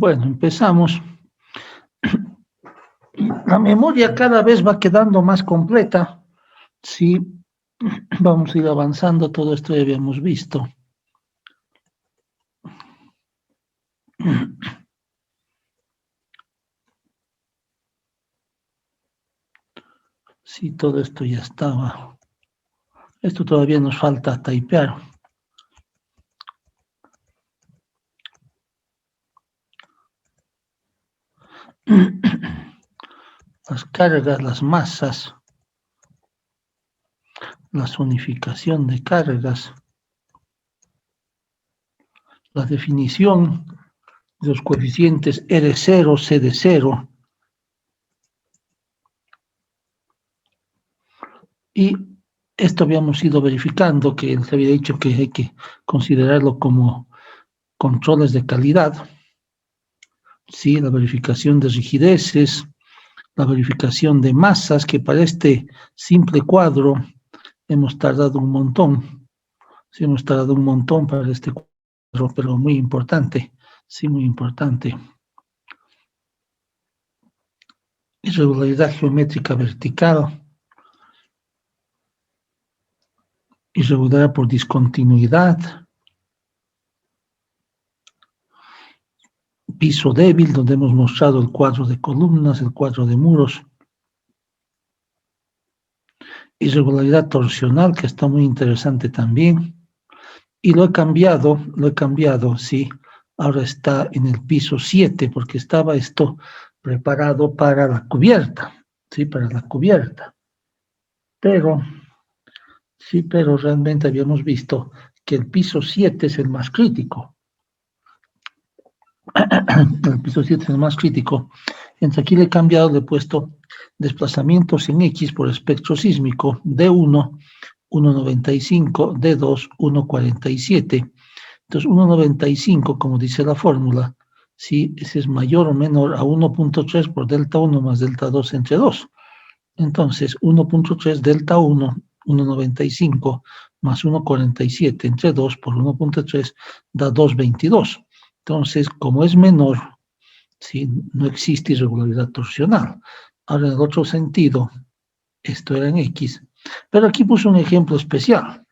Bueno, empezamos. La memoria cada vez va quedando más completa. Sí, vamos a ir avanzando, todo esto ya habíamos visto. Sí, todo esto ya estaba. Esto todavía nos falta typear. Las cargas, las masas, la zonificación de cargas, la definición de los coeficientes R0, CD0 y esto habíamos ido verificando que se había dicho que hay que considerarlo como controles de calidad, sí, la verificación de rigideces, la verificación de masas, que para este simple cuadro hemos tardado un montón, sí, hemos tardado un montón para este cuadro, pero muy importante, sí, muy importante. Irregularidad geométrica vertical, irregularidad por discontinuidad, piso débil, donde hemos mostrado el cuadro de columnas, el cuadro de muros, irregularidad torsional, que está muy interesante también, y lo he cambiado, sí, ahora está en el piso 7, porque estaba esto preparado para la cubierta, sí, para la cubierta, pero, sí, pero realmente habíamos visto que el piso 7 es el más crítico, el piso 7 es el más crítico. Entonces aquí le he cambiado, le he puesto desplazamientos en X por espectro sísmico, D1, 1,95, D2, 1,47. Entonces 1,95, como dice la fórmula, si ese es mayor o menor a 1,3 por delta 1 más delta 2 entre 2. Entonces 1,3 delta 1, 1,95 más 1,47 entre 2 por 1,3 da 2,22. Entonces, como es menor, ¿sí?, no existe irregularidad torsional. Ahora, en el otro sentido, esto era en X, pero aquí puse un ejemplo especial.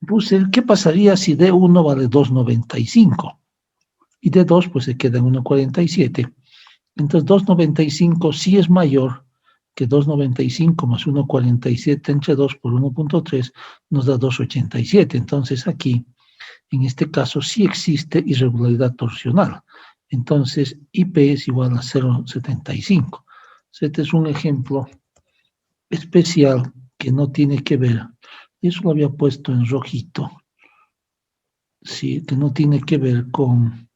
Puse, ¿qué pasaría si D1 vale 2,95? Y D2 pues se queda en 1,47. Entonces 2,95 sí es mayor que 2,95 más 1,47 entre 2 por 1,3 nos da 2,87. Entonces aquí, en este caso, sí existe irregularidad torsional. Entonces IP es igual a 0,75. Este es un ejemplo especial que no tiene que ver, eso lo había puesto en rojito, sí, que no tiene que ver con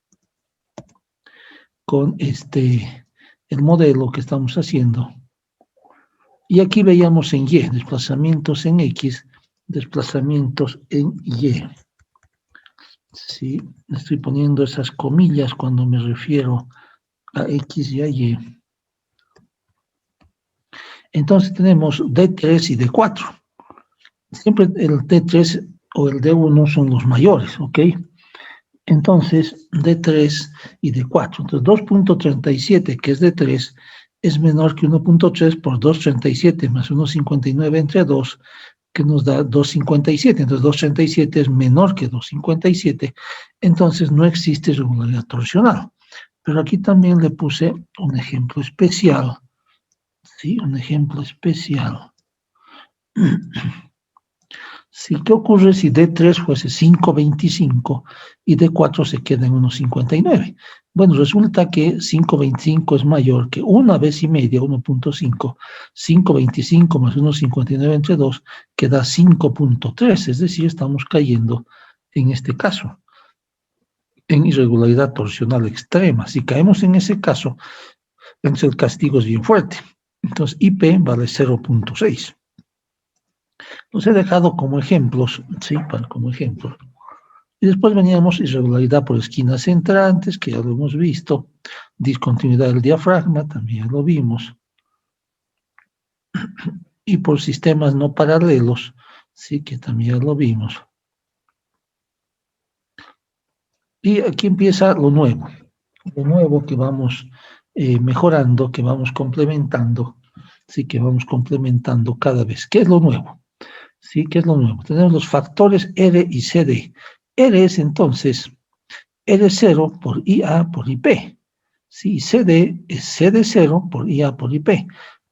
el modelo que estamos haciendo. Y aquí veíamos en Y, desplazamientos en X, desplazamientos en Y. Sí, estoy poniendo esas comillas cuando me refiero a X y a Y. Entonces tenemos D3 y D4. Siempre el D3 o el D1 son los mayores, ¿ok? Entonces, D3 y D4. Entonces, 2,37, que es D3, es menor que 1,3 por 2,37 más 1,59 entre 2, que nos da 2,57. Entonces, 2,37 es menor que 2,57. Entonces, no existe irregularidad torsional. Pero aquí también le puse un ejemplo especial. ¿Sí? Un ejemplo especial. Sí, ¿qué ocurre si D3 fuese 5,25 y D4 se queda en 1,59? Bueno, resulta que 5,25 es mayor que una vez y media, 1,5. 5,25 más 1,59 entre 2 que da 5,3, es decir, estamos cayendo en este caso en irregularidad torsional extrema. Si caemos en ese caso, entonces el castigo es bien fuerte. Entonces IP vale 0,6. Los he dejado como ejemplos, ¿sí? Como ejemplos. Y después veníamos irregularidad por esquinas entrantes, que ya lo hemos visto. Discontinuidad del diafragma, también ya lo vimos. Y por sistemas no paralelos, sí, que también ya lo vimos. Y aquí empieza lo nuevo. Lo nuevo que vamos mejorando, que vamos complementando, sí, que vamos complementando cada vez. ¿Qué es lo nuevo? Sí, ¿qué es lo nuevo? Tenemos los factores R y CD. R es entonces R0 por IA por IP. Sí, CD es CD0 por IA por IP.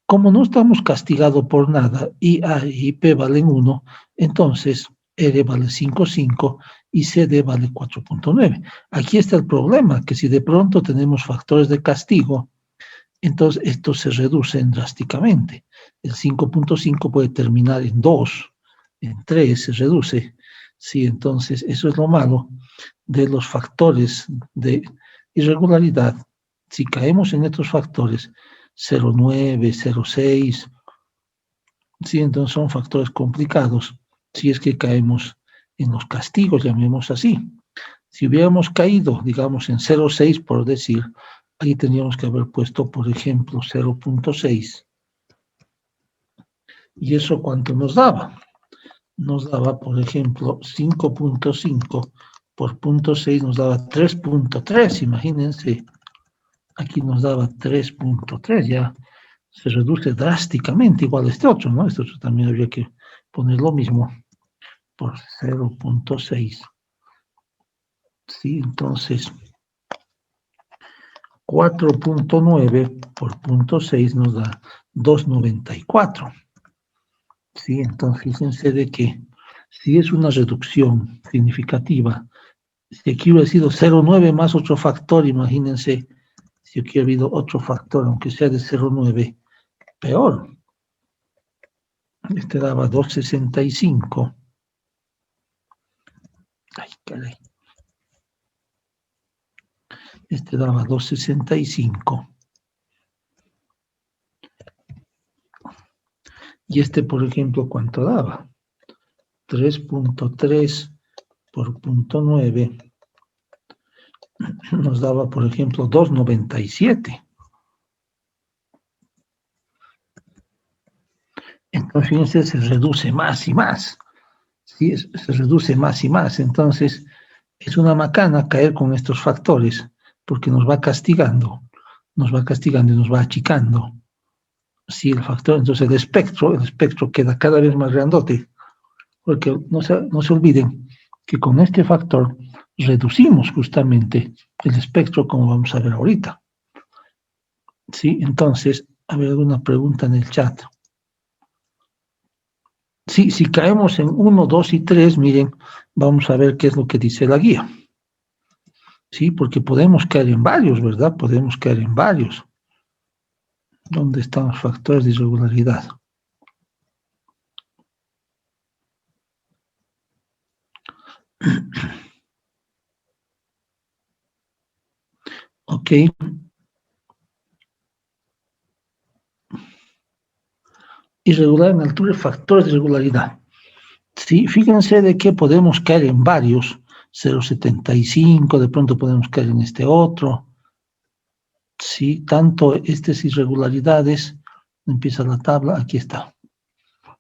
Como no estamos castigados por nada, IA y IP valen 1, entonces R vale 5,5 y CD vale 4,9. Aquí está el problema, que si de pronto tenemos factores de castigo, entonces estos se reducen drásticamente. El 5,5 puede terminar en 2, en 3 se reduce. Sí, entonces eso es lo malo de los factores de irregularidad. Si caemos en estos factores 0,9, 0,6, sí, entonces son factores complicados. Si es que caemos en los castigos, llamemos así. Si hubiéramos caído, digamos, en 0,6, por decir, ahí tendríamos que haber puesto, por ejemplo, 0,6. ¿Y eso cuánto nos daba? Nos daba, por ejemplo, 5,5 por 0,6 nos daba 3,3, imagínense. Aquí nos daba 3,3, ya se reduce drásticamente, igual este otro, ¿no? Este otro también habría que poner lo mismo por 0,6. Sí, entonces 4,9 por 0,6 nos da 2,94. Sí, entonces fíjense de que si es una reducción significativa, si aquí hubiera sido 0,9 más otro factor, imagínense, si aquí ha habido otro factor, aunque sea de 0,9, peor. Este daba 2,65. Ay, caray. Este daba 2,65. Y este, por ejemplo, ¿cuánto daba? 3,3 por 0,9 nos daba, por ejemplo, 2,97. Entonces, fíjense, se reduce más y más. ¿Sí? Se reduce más y más. Entonces, es una macana caer con estos factores, porque nos va castigando y nos va achicando. Sí, el factor, entonces el espectro queda cada vez más grandote, porque no se olviden que con este factor reducimos justamente el espectro, como vamos a ver ahorita. Sí, entonces, a ver alguna pregunta en el chat. Sí, si caemos en 1, 2 y 3, miren, vamos a ver qué es lo que dice la guía. Sí, porque podemos caer en varios, ¿verdad? Podemos caer en varios. ¿Dónde están los factores de irregularidad? Ok. Irregular en altura y factores de irregularidad. Sí, fíjense de que podemos caer en varios. 0,75, de pronto podemos caer en este otro. Sí, tanto estas irregularidades, empieza la tabla, aquí está.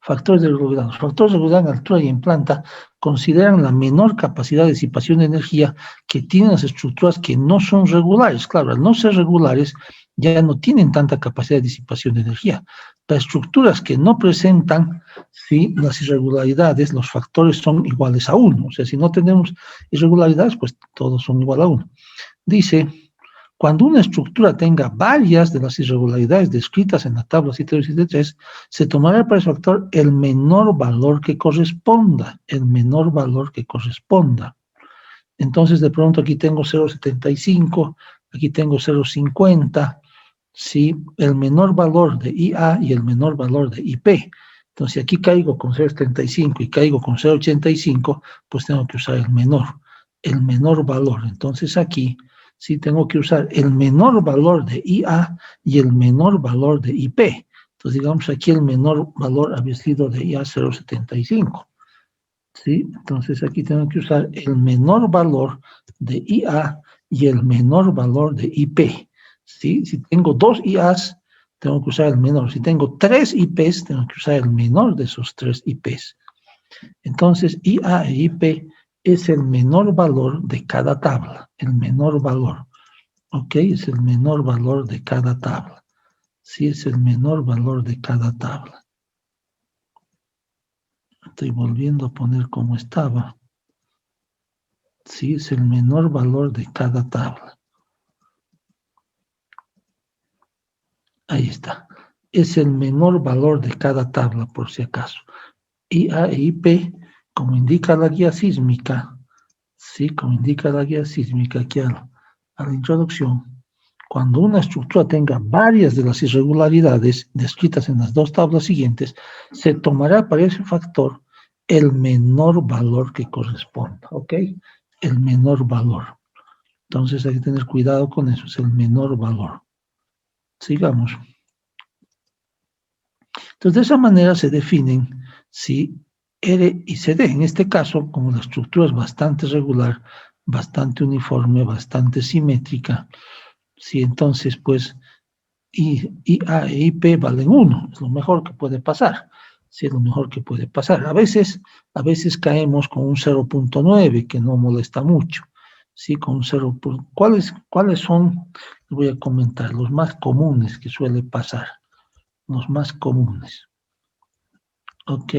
Factores de irregularidad. Los factores de irregularidad en altura y en planta consideran la menor capacidad de disipación de energía que tienen las estructuras que no son regulares. Claro, al no ser regulares, ya no tienen tanta capacidad de disipación de energía. Las estructuras que no presentan, ¿sí?, las irregularidades, los factores son iguales a 1. O sea, si no tenemos irregularidades, pues todos son igual a 1. Dice, cuando una estructura tenga varias de las irregularidades descritas en la tabla 7.3, se tomará para ese factor el menor valor que corresponda, Entonces, de pronto aquí tengo 0,75, aquí tengo 0,50, ¿sí? El menor valor de IA y el menor valor de IP. Entonces, si aquí caigo con 0,75 y caigo con 0,85, pues tengo que usar el menor valor. Entonces, aquí sí tengo que usar el menor valor de IA y el menor valor de IP. Entonces, digamos, aquí el menor valor había sido de IA 0,75. ¿Sí? Entonces, aquí tengo que usar el menor valor de IA y el menor valor de IP. ¿Sí? Si tengo 2 IAs, tengo que usar el menor. Si tengo 3 IPs, tengo que usar el menor de esos 3 IPs. Entonces, IA e IP es el menor valor de cada tabla, el menor valor. ¿ok? Es el menor valor de cada tabla. Sí, es el menor valor de cada tabla. Estoy volviendo a poner como estaba. Sí, es el menor valor de cada tabla. Ahí está. Es el menor valor de cada tabla, por si acaso. IA e IP, como indica la guía sísmica, sí, como indica la guía sísmica aquí a la introducción, cuando una estructura tenga varias de las irregularidades descritas en las dos tablas siguientes, se tomará para ese factor el menor valor que corresponda, ¿ok? El menor valor. Entonces hay que tener cuidado con eso, es el menor valor. Sigamos. Entonces, de esa manera se definen si R y CD. En este caso, como la estructura es bastante regular, bastante uniforme, bastante simétrica, si entonces, pues, IA e IP valen 1, es lo mejor que puede pasar. Sí, es lo mejor que puede pasar. A veces caemos con un 0.9, que no molesta mucho. Sí, con 0. ¿Cuáles son? Les voy a comentar, los más comunes que suele pasar. Los más comunes. ¿Ok?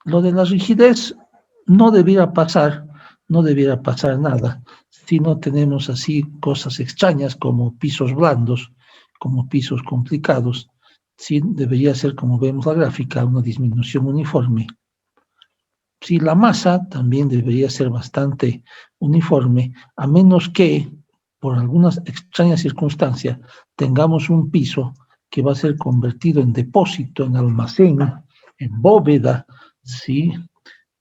Lo de la rigidez no debiera pasar nada si no tenemos así cosas extrañas como pisos blandos, como pisos complicados. Sí, debería ser, como vemos la gráfica, una disminución uniforme. Sí, la masa también debería ser bastante uniforme, a menos que, por algunas extrañas circunstancias, tengamos un piso que va a ser convertido en depósito, en almacén, en bóveda, ¿sí?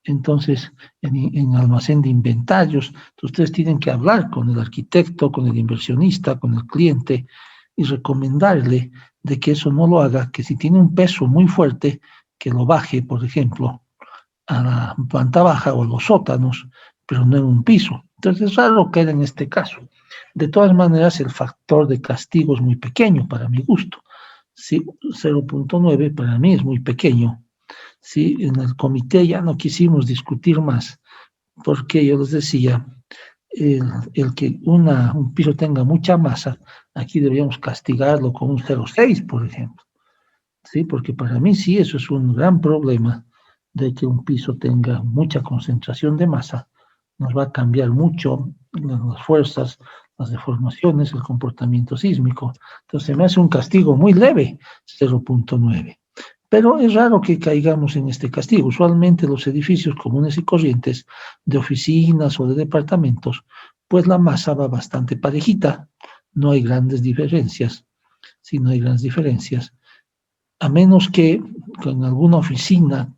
Entonces, en almacén de inventarios, ustedes tienen que hablar con el arquitecto, con el inversionista, con el cliente y recomendarle de que eso no lo haga, que si tiene un peso muy fuerte, que lo baje, por ejemplo, a la planta baja o a los sótanos, pero no en un piso. Entonces es raro que en este caso. De todas maneras, el factor de castigo es muy pequeño para mi gusto. Sí, 0.9 para mí es muy pequeño. Sí, en el comité ya no quisimos discutir más, porque yo les decía, el que un piso tenga mucha masa, aquí deberíamos castigarlo con un 0.6, por ejemplo. Sí, porque para mí sí, eso es un gran problema de que un piso tenga mucha concentración de masa. Nos va a cambiar mucho las fuerzas, las deformaciones, el comportamiento sísmico. Entonces me hace un castigo muy leve, 0.9. Pero es raro que caigamos en este castigo. Usualmente los edificios comunes y corrientes de oficinas o de departamentos, pues la masa va bastante parejita, no hay grandes diferencias. Si no hay grandes diferencias, a menos que en alguna oficina,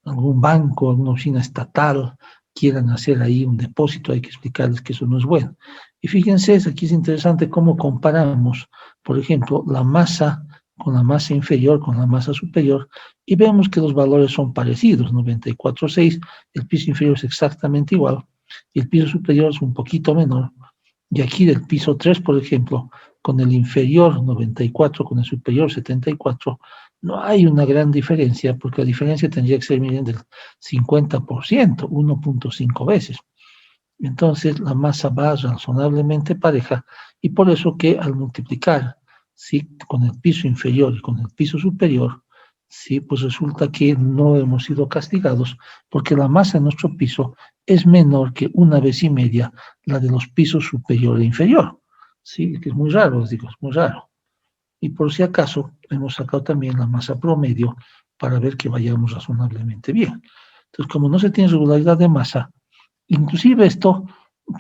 algún banco, alguna oficina estatal, quieran hacer ahí un depósito, hay que explicarles que eso no es bueno. Y fíjense, aquí es interesante cómo comparamos, por ejemplo, la masa con la masa inferior, con la masa superior, y vemos que los valores son parecidos, 94,6, el piso inferior es exactamente igual, y el piso superior es un poquito menor, y aquí del piso 3, por ejemplo, con el inferior 94, con el superior 74, no hay una gran diferencia, porque la diferencia tendría que ser, miren, del 50%, 1.5 veces. Entonces la masa va razonablemente pareja y por eso que al multiplicar, ¿sí?, con el piso inferior y con el piso superior, ¿sí?, pues resulta que no hemos sido castigados porque la masa de nuestro piso es menor que 1,5 veces la de los pisos superior e inferior. Sí, que es muy raro, les digo, es muy raro. Y por si acaso, hemos sacado también la masa promedio para ver que vayamos razonablemente bien. Entonces, como no se tiene regularidad de masa, inclusive esto,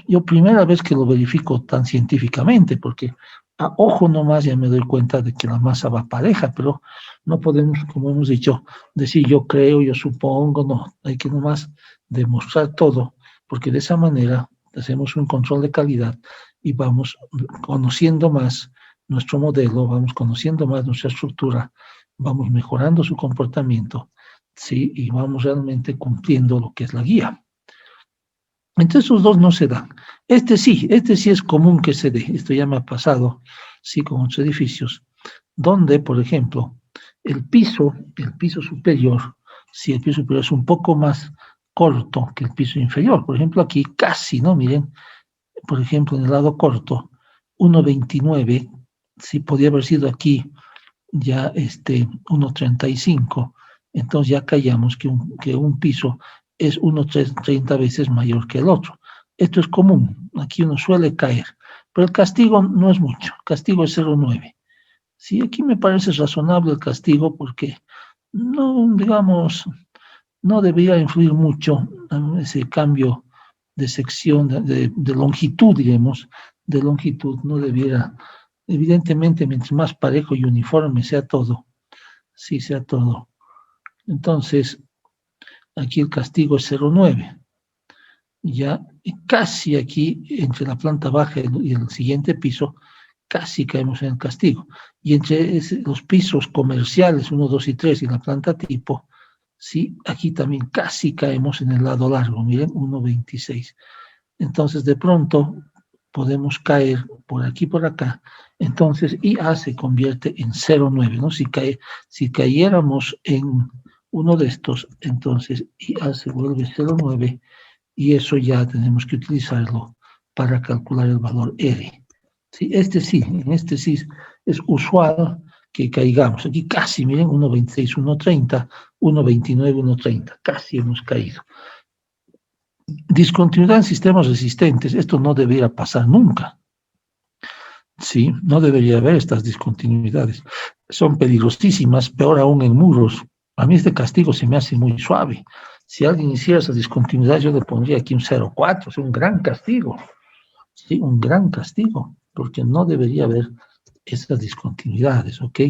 yo primera vez que lo verifico tan científicamente, porque a ojo nomás ya me doy cuenta de que la masa va pareja, pero no podemos, como hemos dicho, decir yo creo, yo supongo, no, hay que nomás demostrar todo, porque de esa manera hacemos un control de calidad y vamos conociendo más nuestro modelo, vamos conociendo más nuestra estructura, vamos mejorando su comportamiento, ¿sí? Y vamos realmente cumpliendo lo que es la guía. Entonces esos dos no se dan. Este sí es común que se dé. Esto ya me ha pasado, sí, con otros edificios, donde, por ejemplo, el piso superior, si el piso superior es un poco más corto que el piso inferior, por ejemplo, aquí casi, ¿no? Miren, por ejemplo, en el lado corto, 1,29, si podía haber sido aquí ya 1,35, entonces ya callamos que un piso es 1,30 veces mayor que el otro. Esto es común, aquí uno suele caer, pero el castigo no es mucho, el castigo es 0,9. Sí, aquí me parece razonable el castigo porque no, digamos, no debería influir mucho en ese cambio de sección, de longitud, digamos, de longitud, no debiera, evidentemente, mientras más parejo y uniforme sea todo, sí sea todo. Entonces, aquí el castigo es 0,9. Ya casi aquí, entre la planta baja y el siguiente piso, casi caemos en el castigo. Y entre los pisos comerciales, 1, 2 y 3, y la planta tipo, sí, aquí también casi caemos en el lado largo, miren, 1,26. Entonces, de pronto, podemos caer por aquí, por acá. Entonces, IA se convierte en 0,9, ¿no? Si cayéramos en uno de estos, entonces IA se vuelve 0,9 y eso ya tenemos que utilizarlo para calcular el valor R. Sí, en este sí es usual que caigamos. Aquí casi, miren, 1,26, 1,30, 1,29, 1,30, casi hemos caído. Discontinuidad en sistemas resistentes, esto no debería pasar nunca. Sí, no debería haber estas discontinuidades. Son peligrosísimas, peor aún en muros. A mí este castigo se me hace muy suave. Si alguien hiciera esa discontinuidad, yo le pondría aquí un 0,4, es un gran castigo. Sí, un gran castigo, porque no debería haber esas discontinuidades, ¿ok?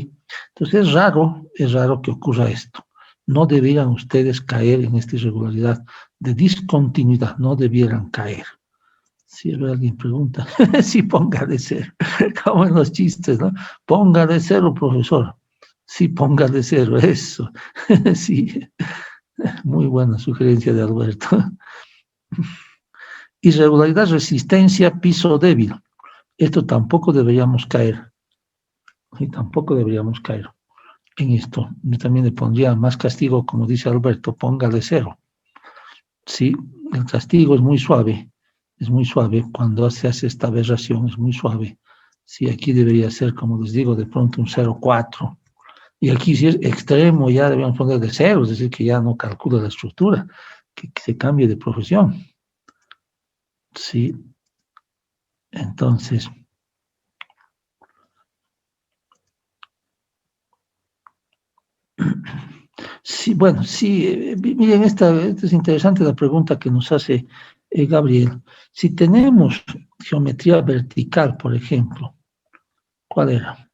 Entonces es raro que ocurra esto. No debieran ustedes caer en esta irregularidad de discontinuidad, no debieran caer. Si alguien pregunta, sí, ponga de cero, como en los chistes, ¿no? Ponga de cero, profesor. Sí, ponga de cero, eso. Sí, muy buena sugerencia de Alberto. Irregularidad, resistencia, piso débil. Esto tampoco deberíamos caer. Y tampoco deberíamos caer en esto. Yo también le pondría más castigo, como dice Alberto, póngale cero. Sí, el castigo es muy suave cuando se hace esta aberración, es muy suave. Sí, aquí debería ser, como les digo, de pronto un 0,4. Y aquí si es extremo ya deberíamos poner de cero, es decir, que ya no calcula la estructura, que se cambie de profesión. Sí, entonces... Sí, bueno, sí, miren, esta es interesante la pregunta que nos hace Gabriel. Si tenemos geometría vertical, por ejemplo, ¿cuál era?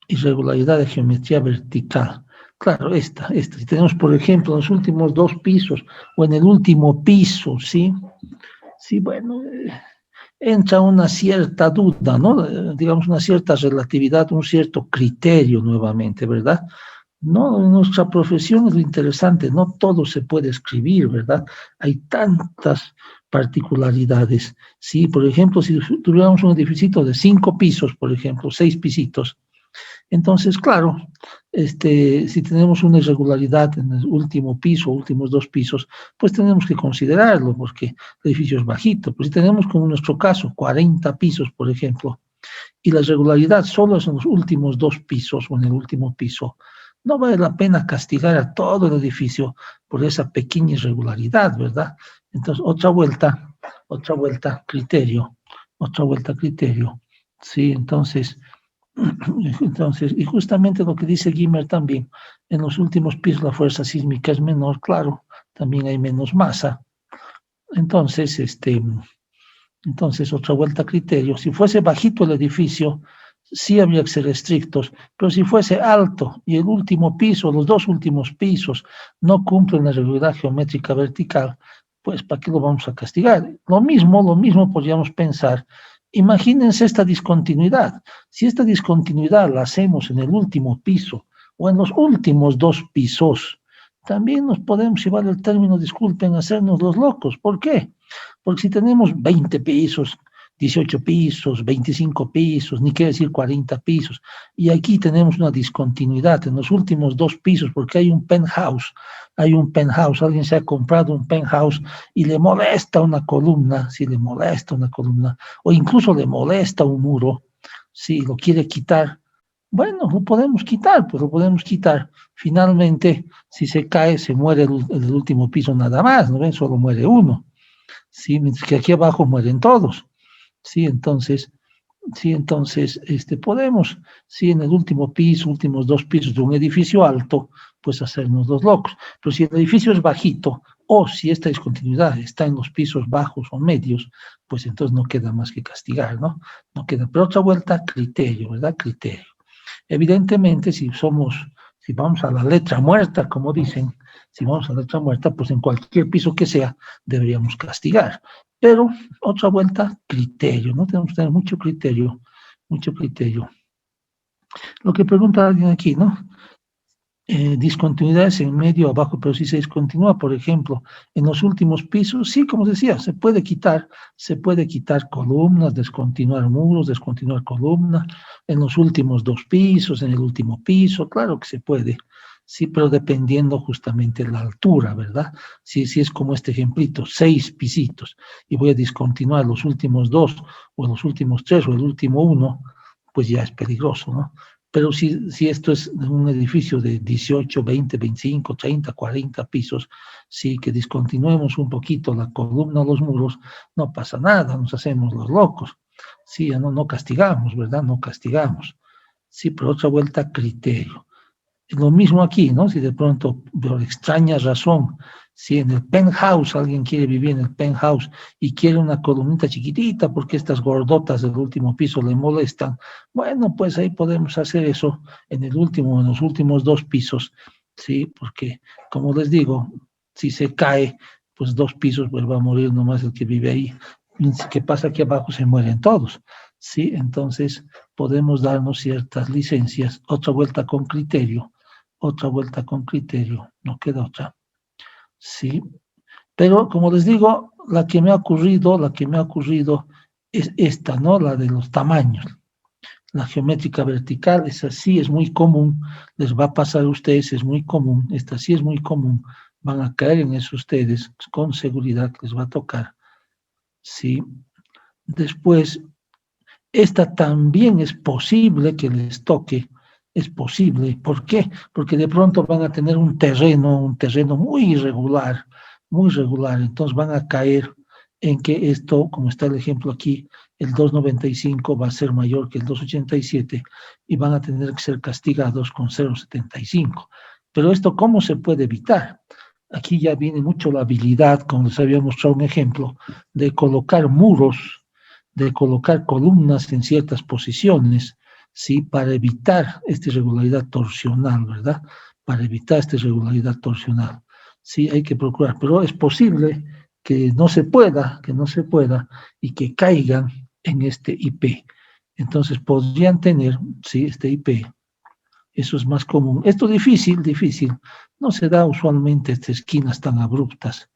Irregularidad de geometría vertical. Claro, esta. Si tenemos, por ejemplo, en los últimos dos pisos o en el último piso, ¿sí? Sí, bueno, entra una cierta duda, ¿no? Digamos, una cierta relatividad, un cierto criterio nuevamente, ¿verdad? No, en nuestra profesión es lo interesante, no todo se puede escribir, ¿verdad? Hay tantas particularidades. Sí, por ejemplo, si tuviéramos un edificio de 5 pisos, por ejemplo, 6 pisitos, entonces, claro, si tenemos una irregularidad en el último piso, últimos 2 pisos, pues tenemos que considerarlo, porque el edificio es bajito. Pues si tenemos, como en nuestro caso, 40 pisos, por ejemplo, y la irregularidad solo es en los últimos 2 pisos o en el último piso, no vale la pena castigar a todo el edificio por esa pequeña irregularidad, ¿verdad? Entonces, otra vuelta, criterio, otra vuelta, criterio. Sí, entonces, y justamente lo que dice Gimmer también, en los últimos pisos la fuerza sísmica es menor, claro, también hay menos masa. Entonces, entonces, otra vuelta a criterio. Si fuese bajito el edificio, sí habría que ser estrictos, pero si fuese alto y el último piso, los 2 últimos pisos, no cumplen la regularidad geométrica vertical, pues ¿para qué lo vamos a castigar? Lo mismo podríamos pensar. Imagínense esta discontinuidad. Si esta discontinuidad la hacemos en el último piso o en los últimos 2 pisos, también nos podemos llevar el término, disculpen, hacernos los locos. ¿Por qué? Porque si tenemos 20 pisos, 18 pisos, 25 pisos, ni quiere decir 40 pisos. Y aquí tenemos una discontinuidad en los últimos 2 pisos, porque hay un penthouse, alguien se ha comprado un penthouse y le molesta una columna, si le molesta una columna, o incluso le molesta un muro, si lo quiere quitar. Bueno, lo podemos quitar, pues lo podemos quitar. Finalmente, si se cae, se muere el último piso nada más, ¿no ven? Solo muere uno, ¿sí? Mientras que aquí abajo mueren todos, ¿sí? Entonces, podemos, sí, en el último piso, últimos 2 pisos de un edificio alto, pues hacernos los locos. Pero si el edificio es bajito, o si esta discontinuidad está en los pisos bajos o medios, pues entonces no queda más que castigar, ¿no? No queda. Pero otra vuelta, criterio, ¿verdad? Criterio. Evidentemente, si vamos a la letra muerta, como dicen, si vamos a la letra muerta, pues en cualquier piso que sea, deberíamos castigar. Pero, otra vuelta, criterio, ¿no? Tenemos que tener mucho criterio, mucho criterio. Lo que pregunta alguien aquí, ¿no? Discontinuidades en medio o abajo, pero si se discontinúa, por ejemplo, en los últimos pisos, sí, como decía, se puede quitar columnas, descontinuar muros, descontinuar columnas, en los últimos 2 pisos, en el último piso, claro que se puede, sí, pero dependiendo justamente de la altura, ¿verdad? Si es como este ejemplito, 6 pisitos, y voy a discontinuar los últimos 2, o los últimos 3, o el último 1, pues ya es peligroso, ¿no? Pero si esto es un edificio de 18, 20, 25, 30, 40 pisos, sí que discontinuemos un poquito la columna o los muros, no pasa nada, nos hacemos los locos. Sí, no castigamos, ¿verdad? No castigamos. Sí, pero otra vuelta, criterio. Lo mismo aquí, ¿no? Si de pronto, por extraña razón, si en el penthouse alguien quiere vivir en el penthouse y quiere una columnita chiquitita porque estas gordotas del último piso le molestan, bueno, pues ahí podemos hacer eso en los últimos 2 pisos, ¿sí? Porque, como les digo, si se cae, pues 2 pisos, pues va a morir nomás el que vive ahí. ¿Qué pasa aquí abajo? Se mueren todos, ¿sí? Entonces, podemos darnos ciertas licencias, otra vuelta con criterio, no queda otra. Sí, pero como les digo, la que me ha ocurrido es esta, ¿no? La de los tamaños. La geométrica vertical, esa sí es muy común, les va a pasar a ustedes, es muy común, esta sí es muy común, van a caer en eso ustedes, con seguridad que les va a tocar. Sí. Después, esta también es posible que les toque, es posible. ¿Por qué? Porque de pronto van a tener un terreno muy irregular, entonces van a caer en que esto, como está el ejemplo aquí, el 2,95 va a ser mayor que el 2,87 y van a tener que ser castigados con 0,75. Pero esto, ¿cómo se puede evitar? Aquí ya viene mucho la habilidad, como les había mostrado un ejemplo, de colocar muros, de colocar columnas en ciertas posiciones, ¿sí? Para evitar esta irregularidad torsional, ¿verdad? Para evitar esta irregularidad torsional. Sí, hay que procurar, pero es posible que no se pueda y que caigan en este IP. Entonces podrían tener, sí, este IP. Eso es más común. Esto difícil, no se da usualmente estas esquinas tan abruptas,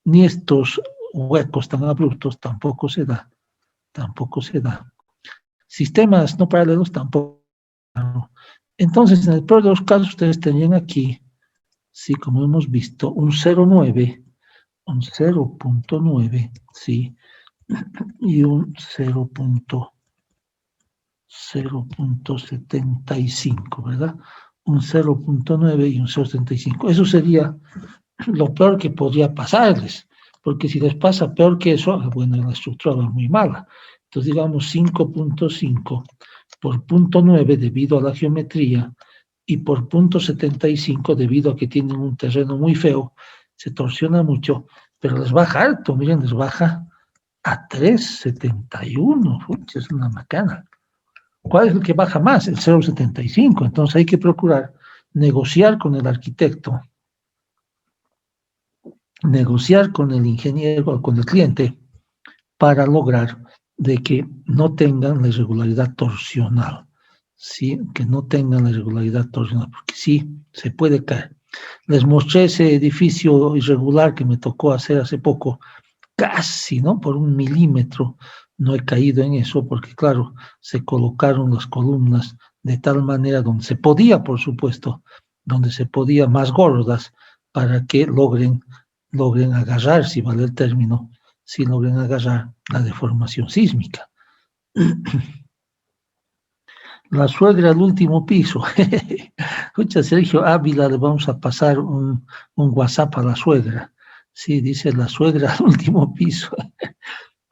ni estos huecos tan abruptos tampoco se da. Sistemas no paralelos tampoco. Entonces, en el peor de los casos, ustedes tenían aquí, sí, como hemos visto, un 0.9, sí, y un 0.75, ¿verdad? Un 0.9 y un 0.75. Eso sería lo peor que podría pasarles, porque si les pasa peor que eso, bueno, la estructura va muy mala. Entonces, digamos 5.5 por 0.9 debido a la geometría y por 0.75 debido a que tienen un terreno muy feo, se torsiona mucho, pero les baja alto, miren, les baja a 3.71, es una macana. ¿Cuál es el que baja más? El 0.75. Entonces hay que procurar negociar con el arquitecto, negociar con el ingeniero o con el cliente para lograr de que no tengan la irregularidad torsional, ¿sí? Que no tengan la irregularidad torsional, porque sí, se puede caer. Les mostré ese edificio irregular que me tocó hacer hace poco, casi, ¿no? Por 1 milímetro, no he caído en eso porque, claro, se colocaron las columnas de tal manera donde se podía, por supuesto, donde se podía más gordas para que logren agarrar, si vale el término, si logren agarrar la deformación sísmica. La suegra al último piso. Escucha, Sergio Ávila, le vamos a pasar un WhatsApp a la suegra. Sí, dice la suegra al último piso.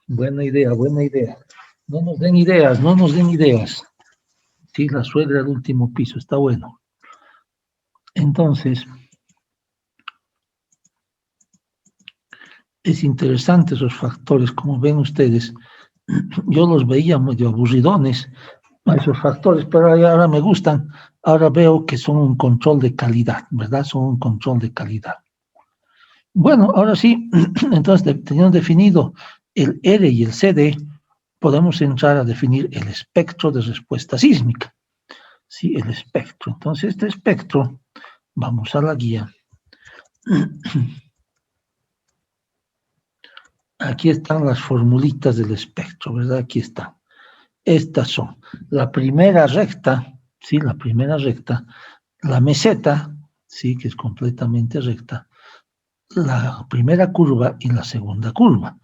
Buena idea, buena idea. No nos den ideas, no nos den ideas. Sí, la suegra al último piso, está bueno. Entonces, es interesante esos factores, como ven ustedes. Yo los veía medio aburridones a esos factores, pero ahora me gustan. Ahora veo que son un control de calidad, ¿verdad? Son un control de calidad. Bueno, ahora sí, entonces teniendo definido el R y el CD, podemos entrar a definir el espectro de respuesta sísmica. Sí, el espectro. Entonces, este espectro, vamos a la guía. Aquí están las formulitas del espectro, ¿verdad? Aquí están. Estas son la primera recta, ¿sí? La primera recta, la meseta, ¿sí? Que es completamente recta, la primera curva y la segunda curva.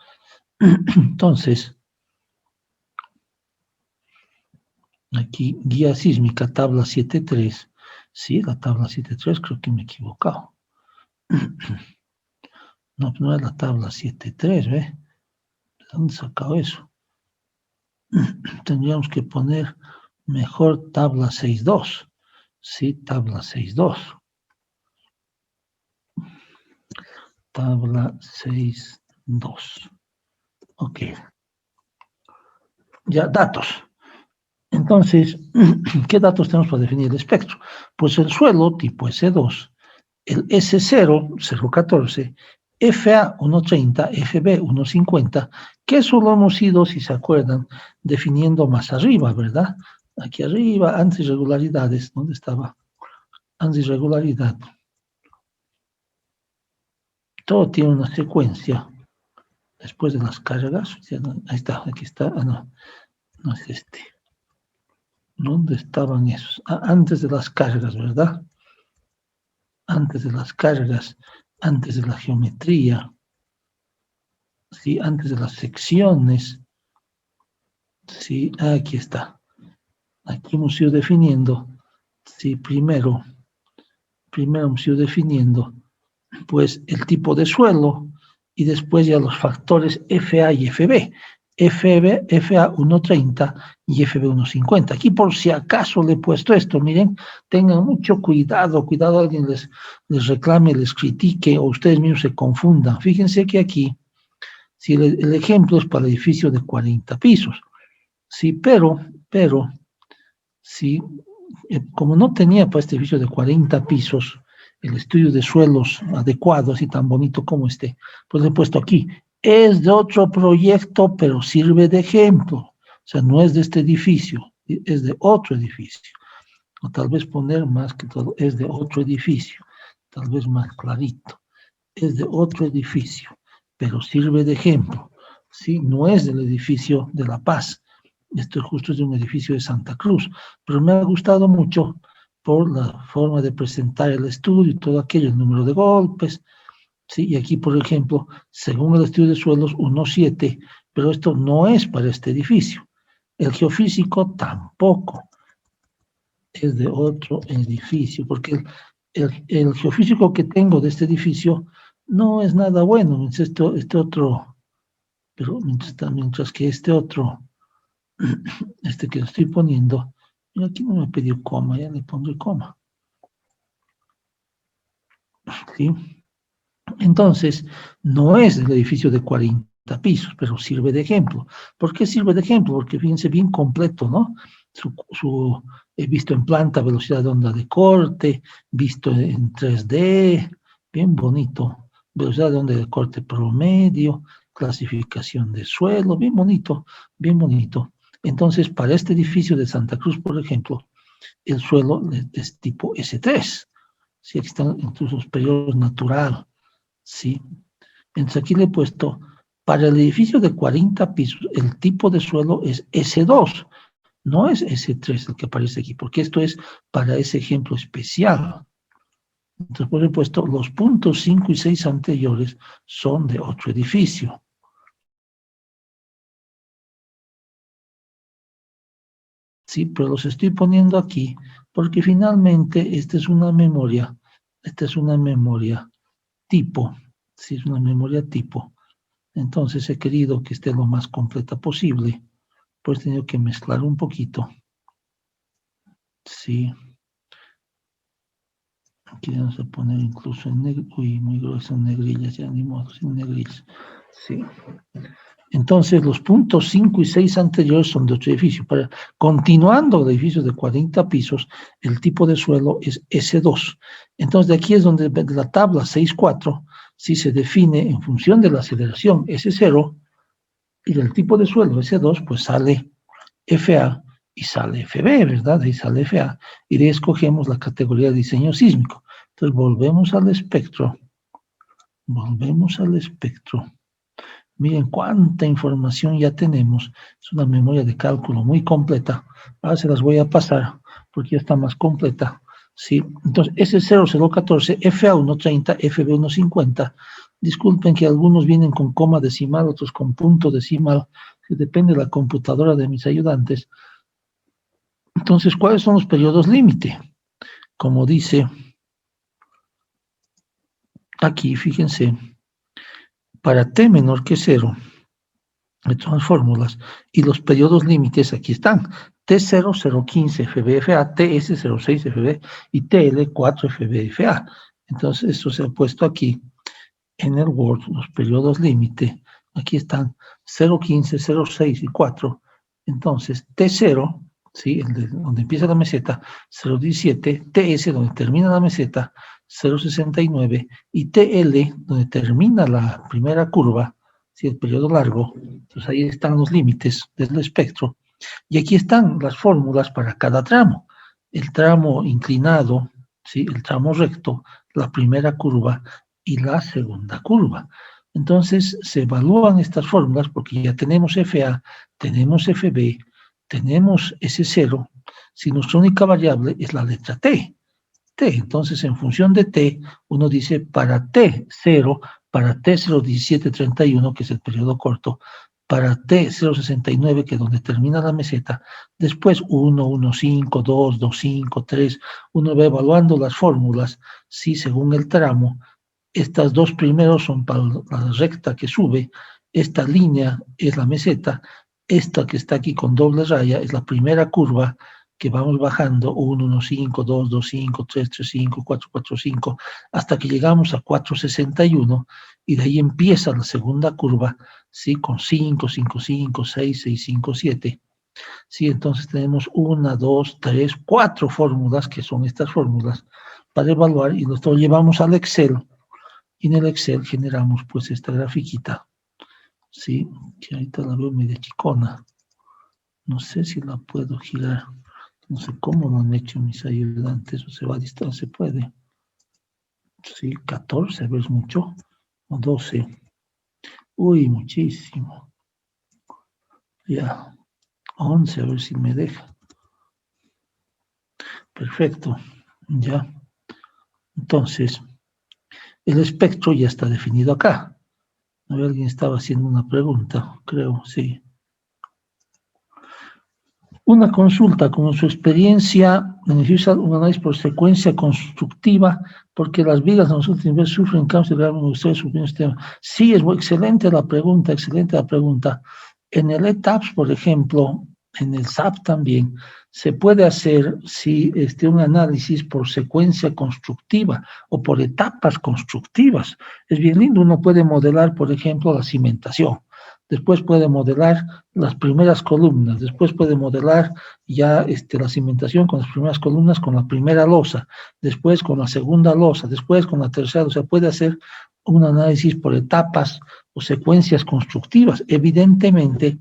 Entonces, aquí, guía sísmica, tabla 7.3, sí, la tabla 7.3, creo que me he equivocado. No, no es la tabla 7.3, ¿ve? ¿De dónde he sacado eso? Tendríamos que poner mejor tabla 6.2, sí, tabla 6.2. Tabla 6.2. Ok. Ya, datos. Entonces, ¿qué datos tenemos para definir el espectro? Pues el suelo tipo S2, el S0, 0.14, FA 1.30, FB 1.50, que eso lo hemos ido, si se acuerdan, definiendo más arriba, ¿verdad? Aquí arriba, antes irregularidades, ¿dónde estaba? Antes irregularidad. Todo tiene una secuencia. Después de las cargas, ahí está, aquí está, no es este. ¿Dónde estaban esos? Antes de las cargas, ¿verdad? Antes de las cargas, antes de la geometría, ¿sí? Antes de las secciones, ¿sí? Aquí está. Aquí hemos ido definiendo, ¿sí? Primero hemos ido definiendo, pues, el tipo de suelo y después ya los factores FA y FB. FA 1.30 y FB 1.50. Aquí por si acaso le he puesto esto, miren, tengan mucho cuidado, alguien les reclame, les critique o ustedes mismos se confundan. Fíjense que aquí, si el ejemplo es para el edificio de 40 pisos, sí, pero, sí, como no tenía para este edificio de 40 pisos el estudio de suelos adecuado, así tan bonito como este, pues le he puesto aquí, es de otro proyecto, pero sirve de ejemplo. O sea, no es de este edificio, es de otro edificio. O tal vez poner más que todo, es de otro edificio, tal vez más clarito. Es de otro edificio, pero sirve de ejemplo. ¿Sí? No es del edificio de La Paz. Esto justo es de un edificio de Santa Cruz. Pero me ha gustado mucho por la forma de presentar el estudio y todo aquello, el número de golpes. ¿Sí? Y aquí, por ejemplo, según el estudio de suelos, 1.7, pero esto no es para este edificio. El geofísico tampoco es de otro edificio, porque el geofísico que tengo de este edificio no es nada bueno. Este otro, pero mientras que este otro, este que estoy poniendo, y aquí no me pidió coma, ya le pondré coma. ¿Sí? Entonces, no es el edificio de 40 pisos, pero sirve de ejemplo. ¿Por qué sirve de ejemplo? Porque fíjense, bien completo, ¿no? He visto en planta, velocidad de onda de corte, visto en 3D, bien bonito. Velocidad de onda de corte promedio, clasificación de suelo, bien bonito, bien bonito. Entonces, para este edificio de Santa Cruz, por ejemplo, el suelo es tipo S3. Sí, aquí están incluso los periodos natural. ¿Sí? Entonces aquí le he puesto Para el edificio de 40 pisos, el tipo de suelo es S2, no es S3 el que aparece aquí, porque esto es para ese ejemplo especial. Entonces, por supuesto, los puntos 5 y 6 anteriores son de otro edificio. Sí, pero los estoy poniendo aquí porque finalmente esta es una memoria tipo, sí, es una memoria tipo. Entonces he querido que esté lo más completa posible, pues he tenido que mezclar un poquito. Sí, aquí vamos a poner incluso en negro, uy, muy grueso en negrillas, ya ni modo, sin negrillas. Sí. Entonces, los puntos 5 y 6 anteriores son de otro edificio. Continuando el edificio de 40 pisos, el tipo de suelo es S2. Entonces, de aquí es donde la tabla 6.4, si se define en función de la aceleración S0 y del tipo de suelo S2, pues sale FA y sale FB, ¿verdad? Ahí sale FA. Y de ahí escogemos la categoría de diseño sísmico. Entonces, volvemos al espectro. Miren cuánta información ya tenemos. Es una memoria de cálculo muy completa. Ahora se las voy a pasar porque ya está más completa. ¿Sí? Entonces, S0014, FA130, FB150. Disculpen que algunos vienen con coma decimal, otros con punto decimal, que depende de la computadora de mis ayudantes. Entonces, ¿cuáles son los periodos límite? Como dice aquí, fíjense, para T menor que 0, estas fórmulas, y los periodos límites aquí están, T0015 FBFA, TS06 FB y TL4 FBFA. Entonces, esto se ha puesto aquí en el Word, los periodos límite, aquí están 015, 06 y 4. Entonces, T0, ¿sí? Donde empieza la meseta, 017, TS, donde termina la meseta, 069, y TL, donde termina la primera curva, ¿sí? El periodo largo. Entonces, ahí están los límites del espectro. Y aquí están las fórmulas para cada tramo. El tramo inclinado, ¿sí? El tramo recto, la primera curva y la segunda curva. Entonces se evalúan estas fórmulas porque ya tenemos FA, tenemos FB, tenemos S0, si nuestra única variable es la letra T. Entonces, en función de T, uno dice para T0, para T01731, que es el periodo corto, para T069, que es donde termina la meseta, después 1, 1, 5, 2, 2, 5, 3, uno va evaluando las fórmulas, si según el tramo, estas dos primeros son para la recta que sube, esta línea es la meseta, esta que está aquí con doble raya es la primera curva que vamos bajando, 1, 1, 5, 2, 2, 5, 3, 3, 5, 4, 4, 5, hasta que llegamos a 461, y de ahí empieza la segunda curva, ¿sí? Con 5, 5, 5, 6, 6, 5, 7. Sí, entonces tenemos 1, 2, 3, 4 fórmulas, que son estas fórmulas, para evaluar, y nosotros llevamos al Excel, y en el Excel generamos pues esta grafiquita, ¿sí? Que ahorita la veo medio chicona. No sé si la puedo girar. No sé cómo lo han hecho mis ayudantes. O se va a distancia, se puede. Sí, 14, ¿ves mucho? O 12. Uy, muchísimo. Ya. 11, a ver si me deja. Perfecto. Ya. Entonces, el espectro ya está definido acá. A ver, alguien estaba haciendo una pregunta, creo, sí. Una consulta, como su experiencia beneficia un análisis por secuencia constructiva, porque las vigas en los últimos meses sufren cambios de grado. Me gustaría su opinión este tema. Sí, es muy excelente la pregunta, excelente la pregunta. En el ETAPS, por ejemplo, en el SAP también, se puede hacer un análisis por secuencia constructiva o por etapas constructivas. Es bien lindo, uno puede modelar, por ejemplo, la cimentación. Después puede modelar las primeras columnas, después puede modelar ya la cimentación con las primeras columnas, con la primera losa, después con la segunda losa, después con la tercera, o sea, puede hacer un análisis por etapas o secuencias constructivas. Evidentemente,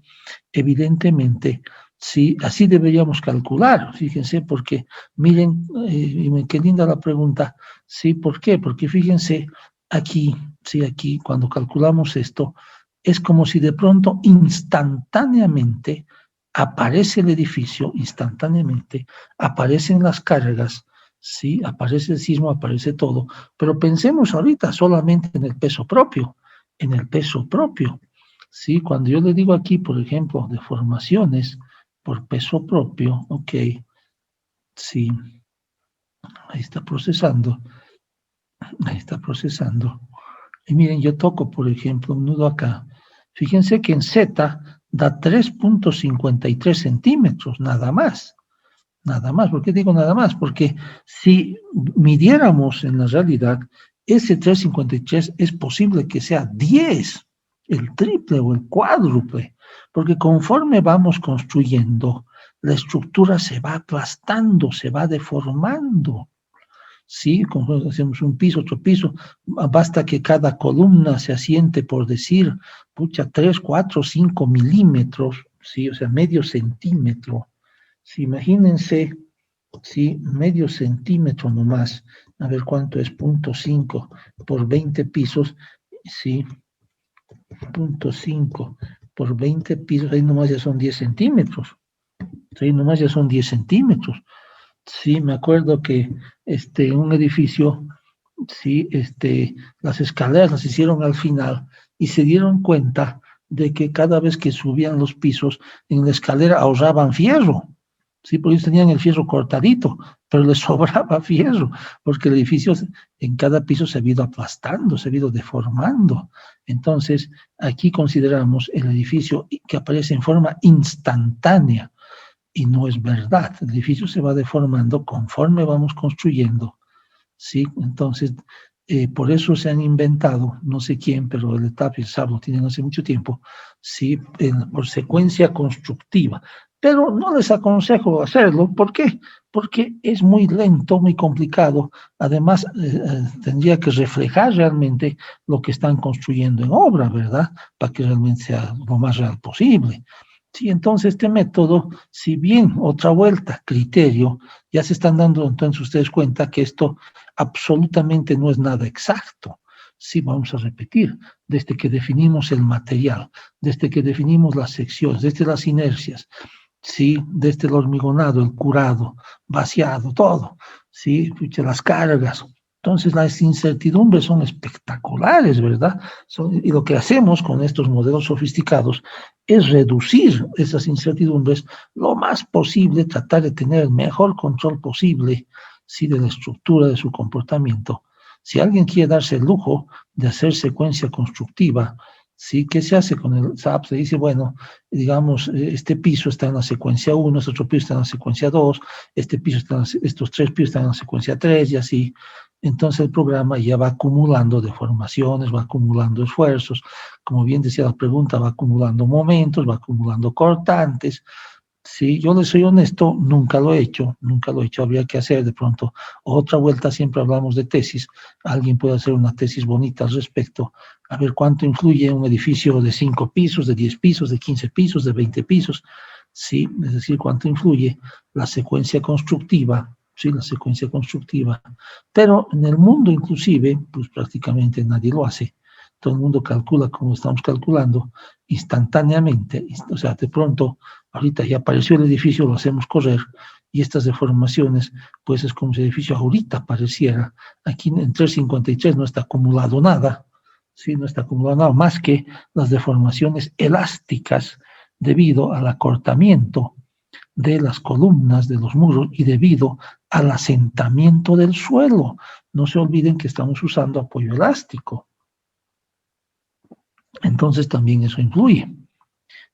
sí, así deberíamos calcular, fíjense, porque miren, qué linda la pregunta, sí, ¿por qué? Porque fíjense, aquí, sí, aquí, cuando calculamos esto, es como si de pronto instantáneamente aparece el edificio, instantáneamente aparecen las cargas, ¿sí? Aparece el sismo, aparece todo, pero pensemos ahorita solamente en el peso propio, en el peso propio, ¿sí? Cuando yo le digo aquí, por ejemplo, deformaciones por peso propio, ok, sí, ahí está procesando, ahí está procesando. Y miren, yo toco, por ejemplo, un nudo acá. Fíjense que en Z da 3,53 centímetros, nada más. Nada más. ¿Por qué digo nada más? Porque si midiéramos en la realidad, ese 3,53 es posible que sea 10, el triple o el cuádruple, porque conforme vamos construyendo, la estructura se va aplastando, se va deformando. Sí, como hacemos un piso, otro piso, basta que cada columna se asiente, por decir, pucha, 3, 4, 5 milímetros, sí, o sea, medio centímetro. Sí, imagínense, sí, medio centímetro nomás, a ver cuánto es, 0,5 por 20 pisos, sí, 0,5 por 20 pisos, ahí nomás ya son 10 centímetros, ahí nomás ya son 10 centímetros. Sí, me acuerdo que un edificio, sí, las escaleras las hicieron al final y se dieron cuenta de que cada vez que subían los pisos en la escalera ahorraban fierro, sí, porque ellos tenían el fierro cortadito, pero les sobraba fierro, porque el edificio en cada piso se ha ido aplastando, se ha ido deformando. Entonces, aquí consideramos el edificio que aparece en forma instantánea, y no es verdad. El edificio se va deformando conforme vamos construyendo, ¿sí? Entonces, por eso se han inventado, no sé quién, pero el ETAP y el SAP lo tienen hace mucho tiempo, ¿sí? Por secuencia constructiva. Pero no les aconsejo hacerlo. ¿Por qué? Porque es muy lento, muy complicado. Además, tendría que reflejar realmente lo que están construyendo en obra, ¿verdad? Para que realmente sea lo más real posible. Sí, entonces este método, si bien otra vuelta, criterio, ya se están dando entonces ustedes cuenta que esto absolutamente no es nada exacto. Sí, vamos a repetir, desde que definimos el material, desde que definimos las secciones, desde las inercias, sí, desde el hormigonado, el curado, vaciado, todo, sí, las cargas. Entonces las incertidumbres son espectaculares, ¿verdad? Y lo que hacemos con estos modelos sofisticados es reducir esas incertidumbres lo más posible, tratar de tener el mejor control posible, sí, de la estructura de su comportamiento. Si alguien quiere darse el lujo de hacer secuencia constructiva, ¿sí? ¿Qué se hace con el SAP? Se dice, bueno, digamos, este piso está en la secuencia 1, este otro piso está en la secuencia 2, este piso está en estos tres pisos están en la secuencia 3 y así. Entonces el programa ya va acumulando deformaciones, va acumulando esfuerzos, como bien decía la pregunta, va acumulando momentos, va acumulando cortantes. Sí, yo les soy honesto, nunca lo he hecho, nunca lo he hecho, habría que hacer de pronto otra vuelta, siempre hablamos de tesis, alguien puede hacer una tesis bonita al respecto, a ver cuánto influye un edificio de 5 pisos, de 10 pisos, de 15 pisos, de 20 pisos, sí, es decir, cuánto influye la secuencia constructiva, sí, la secuencia constructiva, pero en el mundo inclusive, pues prácticamente nadie lo hace, todo el mundo calcula como estamos calculando, instantáneamente, o sea, de pronto, ahorita ya apareció el edificio, lo hacemos correr, y estas deformaciones, pues es como si el edificio ahorita apareciera. Aquí en 353 no está acumulado nada, ¿sí? No está acumulado nada más que las deformaciones elásticas debido al acortamiento de las columnas de los muros y debido al asentamiento del suelo. No se olviden que estamos usando apoyo elástico. Entonces también eso influye.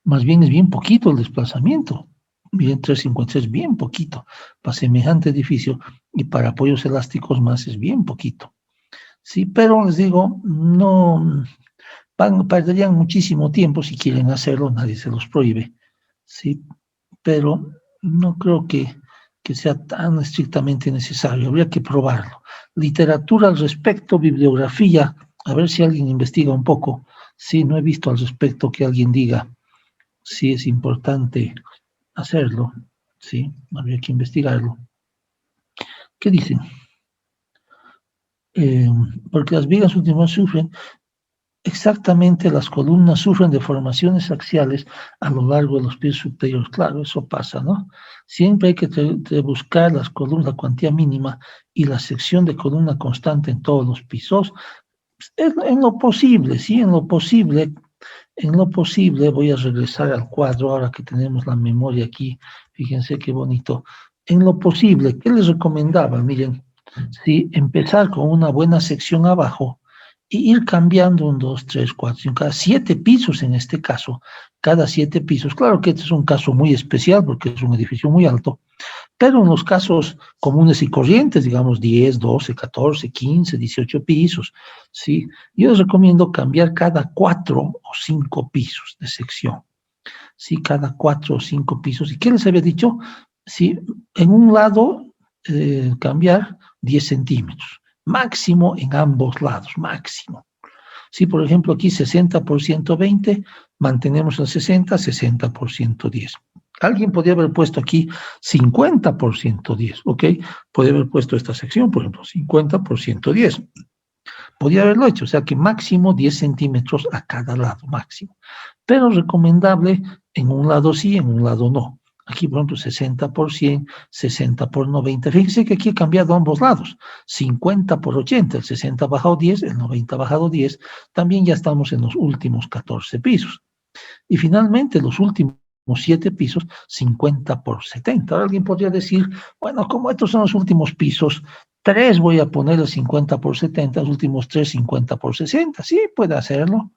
Más bien es bien poquito el desplazamiento. Bien, 353 es bien poquito. Para semejante edificio y para apoyos elásticos más es bien poquito. Sí, pero les digo, no perderían muchísimo tiempo si quieren hacerlo, nadie se los prohíbe. Sí, pero no creo que sea tan estrictamente necesario. Habría que probarlo. Literatura al respecto, bibliografía, a ver si alguien investiga un poco. Sí, no he visto al respecto que alguien diga si es importante hacerlo, sí, habría que investigarlo. ¿Qué dicen? Porque las vigas últimas sufren. exactamente las columnas sufren deformaciones axiales a lo largo de los pies superiores. Claro, eso pasa, ¿no? Siempre hay que buscar las columnas, la cuantía mínima y la sección de columna constante en todos los pisos. En lo posible, sí, en lo posible, voy a regresar al cuadro ahora que tenemos la memoria aquí. Fíjense qué bonito. En lo posible, ¿qué les recomendaba? Miren, si empezar con una buena sección abajo y ir cambiando un 2, 3, 4, 5, cada 7 pisos en este caso, cada 7 pisos. Claro que este es un caso muy especial porque es un edificio muy alto, pero en los casos comunes y corrientes, digamos 10, 12, 14, 15, 18 pisos, ¿sí? Yo les recomiendo cambiar cada 4 o 5 pisos de sección, ¿sí? Cada 4 o 5 pisos. ¿Y qué les había dicho? Sí, en un lado cambiar 10 centímetros, máximo en ambos lados, máximo. Si, por ejemplo, aquí 60% 20, mantenemos el 60, 60% 10. Alguien podría haber puesto aquí 50% 10, ¿ok? Podría haber puesto esta sección, por ejemplo, 50% 10. Podría haberlo hecho, o sea que máximo 10 centímetros a cada lado, máximo. Pero recomendable en un lado sí, en un lado no. Aquí, por ejemplo, 60 por 100, 60 por 90. Fíjense que aquí he cambiado ambos lados. 50 por 80, el 60 ha bajado 10, el 90 ha bajado 10. También ya estamos en los últimos 14 pisos. Y finalmente, los últimos 7 pisos, 50 por 70. Ahora alguien podría decir, bueno, como estos son los últimos pisos, 3 voy a poner el 50 por 70, los últimos 3, 50 por 60. Sí, puede hacerlo.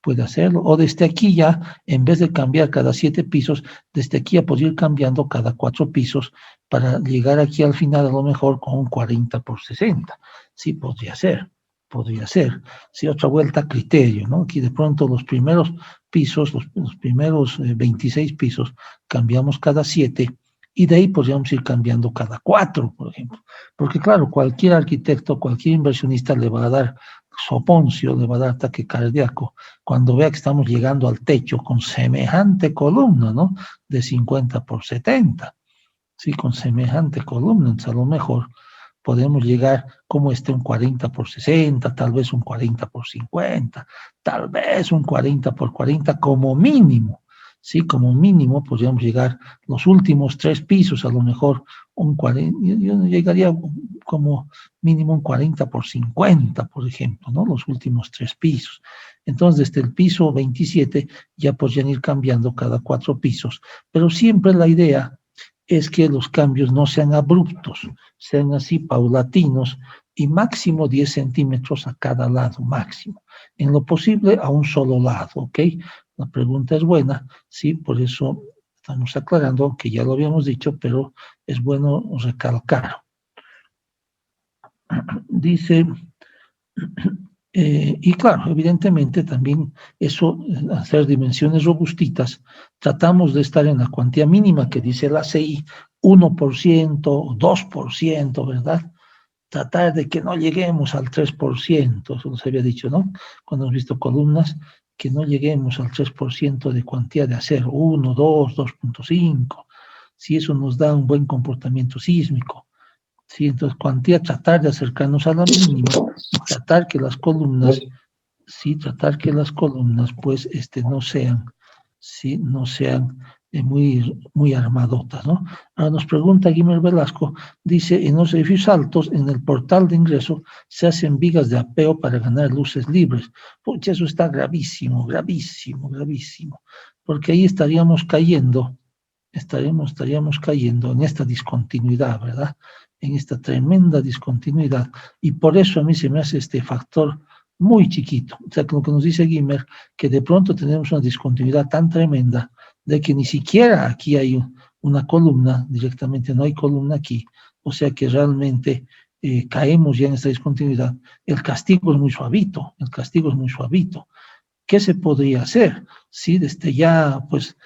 Puede hacerlo. O desde aquí ya, en vez de cambiar cada 7 pisos, desde aquí ya podría ir cambiando cada 4 pisos para llegar aquí al final a lo mejor con un 40 por 60. Sí, podría ser. Podría ser. Sí, otra vuelta a criterio, ¿no? Aquí de pronto los primeros pisos, los primeros 26 pisos, cambiamos cada 7 y de ahí podríamos ir cambiando cada 4, por ejemplo. Porque claro, cualquier arquitecto, cualquier inversionista le va a dar soponcio, le va a dar ataque cardíaco cuando vea que estamos llegando al techo con semejante columna, ¿no? De 50 por 70, ¿sí? Con semejante columna, entonces a lo mejor podemos llegar como un 40 por 60, tal vez un 40 por 50, tal vez un 40 por 40 como mínimo, ¿sí? Como mínimo podríamos llegar los últimos 3 pisos, a lo mejor un 40, yo llegaría como mínimo un 40 por 50, por ejemplo, ¿no? Los últimos 3 pisos. Entonces, desde el piso 27 ya podrían ir cambiando cada 4 pisos, pero siempre la idea es que los cambios no sean abruptos, sean así paulatinos y máximo 10 centímetros a cada lado, máximo. En lo posible a un solo lado, ¿ok? La pregunta es buena, sí, por eso estamos aclarando que ya lo habíamos dicho, pero es bueno recalcar. Dice, y claro, evidentemente también eso, hacer dimensiones robustitas, tratamos de estar en la cuantía mínima que dice la CI, 1%, 2%, ¿verdad? Tratar de que no lleguemos al 3%, eso nos había dicho, ¿no? Cuando hemos visto columnas, que no lleguemos al 3% de cuantía de acero, 1, 2, 2.5, si eso nos da un buen comportamiento sísmico. Sí, entonces cuantía, tratar de acercarnos a la mínima, tratar que las columnas, sí, tratar que las columnas, pues, no sean, sí, no sean muy armadotas, ¿no? Ahora nos pregunta Guimer Velasco, dice, en los edificios altos, en el portal de ingreso, se hacen vigas de apeo para ganar luces libres. Pucha, eso está gravísimo, gravísimo, gravísimo, porque ahí estaríamos cayendo en esta discontinuidad, ¿verdad? En esta tremenda discontinuidad. Y por eso a mí se me hace este factor muy chiquito. O sea, lo que nos dice Guimer, que de pronto tenemos una discontinuidad tan tremenda de que ni siquiera aquí hay una columna, directamente no hay columna aquí. O sea que realmente caemos ya en esta discontinuidad. El castigo es muy suavito, el castigo es muy suavito. ¿Qué se podría hacer? Sí, desde ya, pues,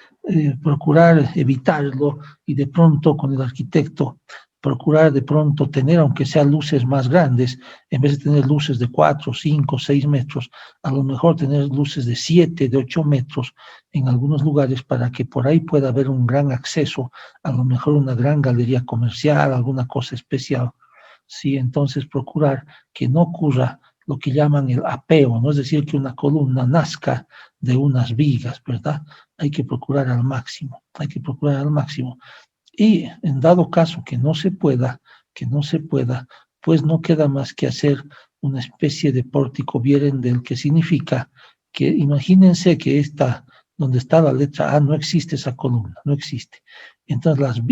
procurar evitarlo y de pronto con el arquitecto procurar de pronto tener, aunque sean luces más grandes, en vez de tener luces de 4, 5, 6 metros, a lo mejor tener luces de 7, de 8 metros en algunos lugares para que por ahí pueda haber un gran acceso, a lo mejor una gran galería comercial, alguna cosa especial. Sí, entonces procurar que no ocurra lo que llaman el apeo, ¿no? Es decir, que una columna nazca de unas vigas, ¿verdad? Hay que procurar al máximo, hay que procurar al máximo. Y en dado caso que no se pueda, pues no queda más que hacer una especie de pórtico Vierendel, que significa que imagínense que donde está la letra A, no existe esa columna, no existe. Entonces las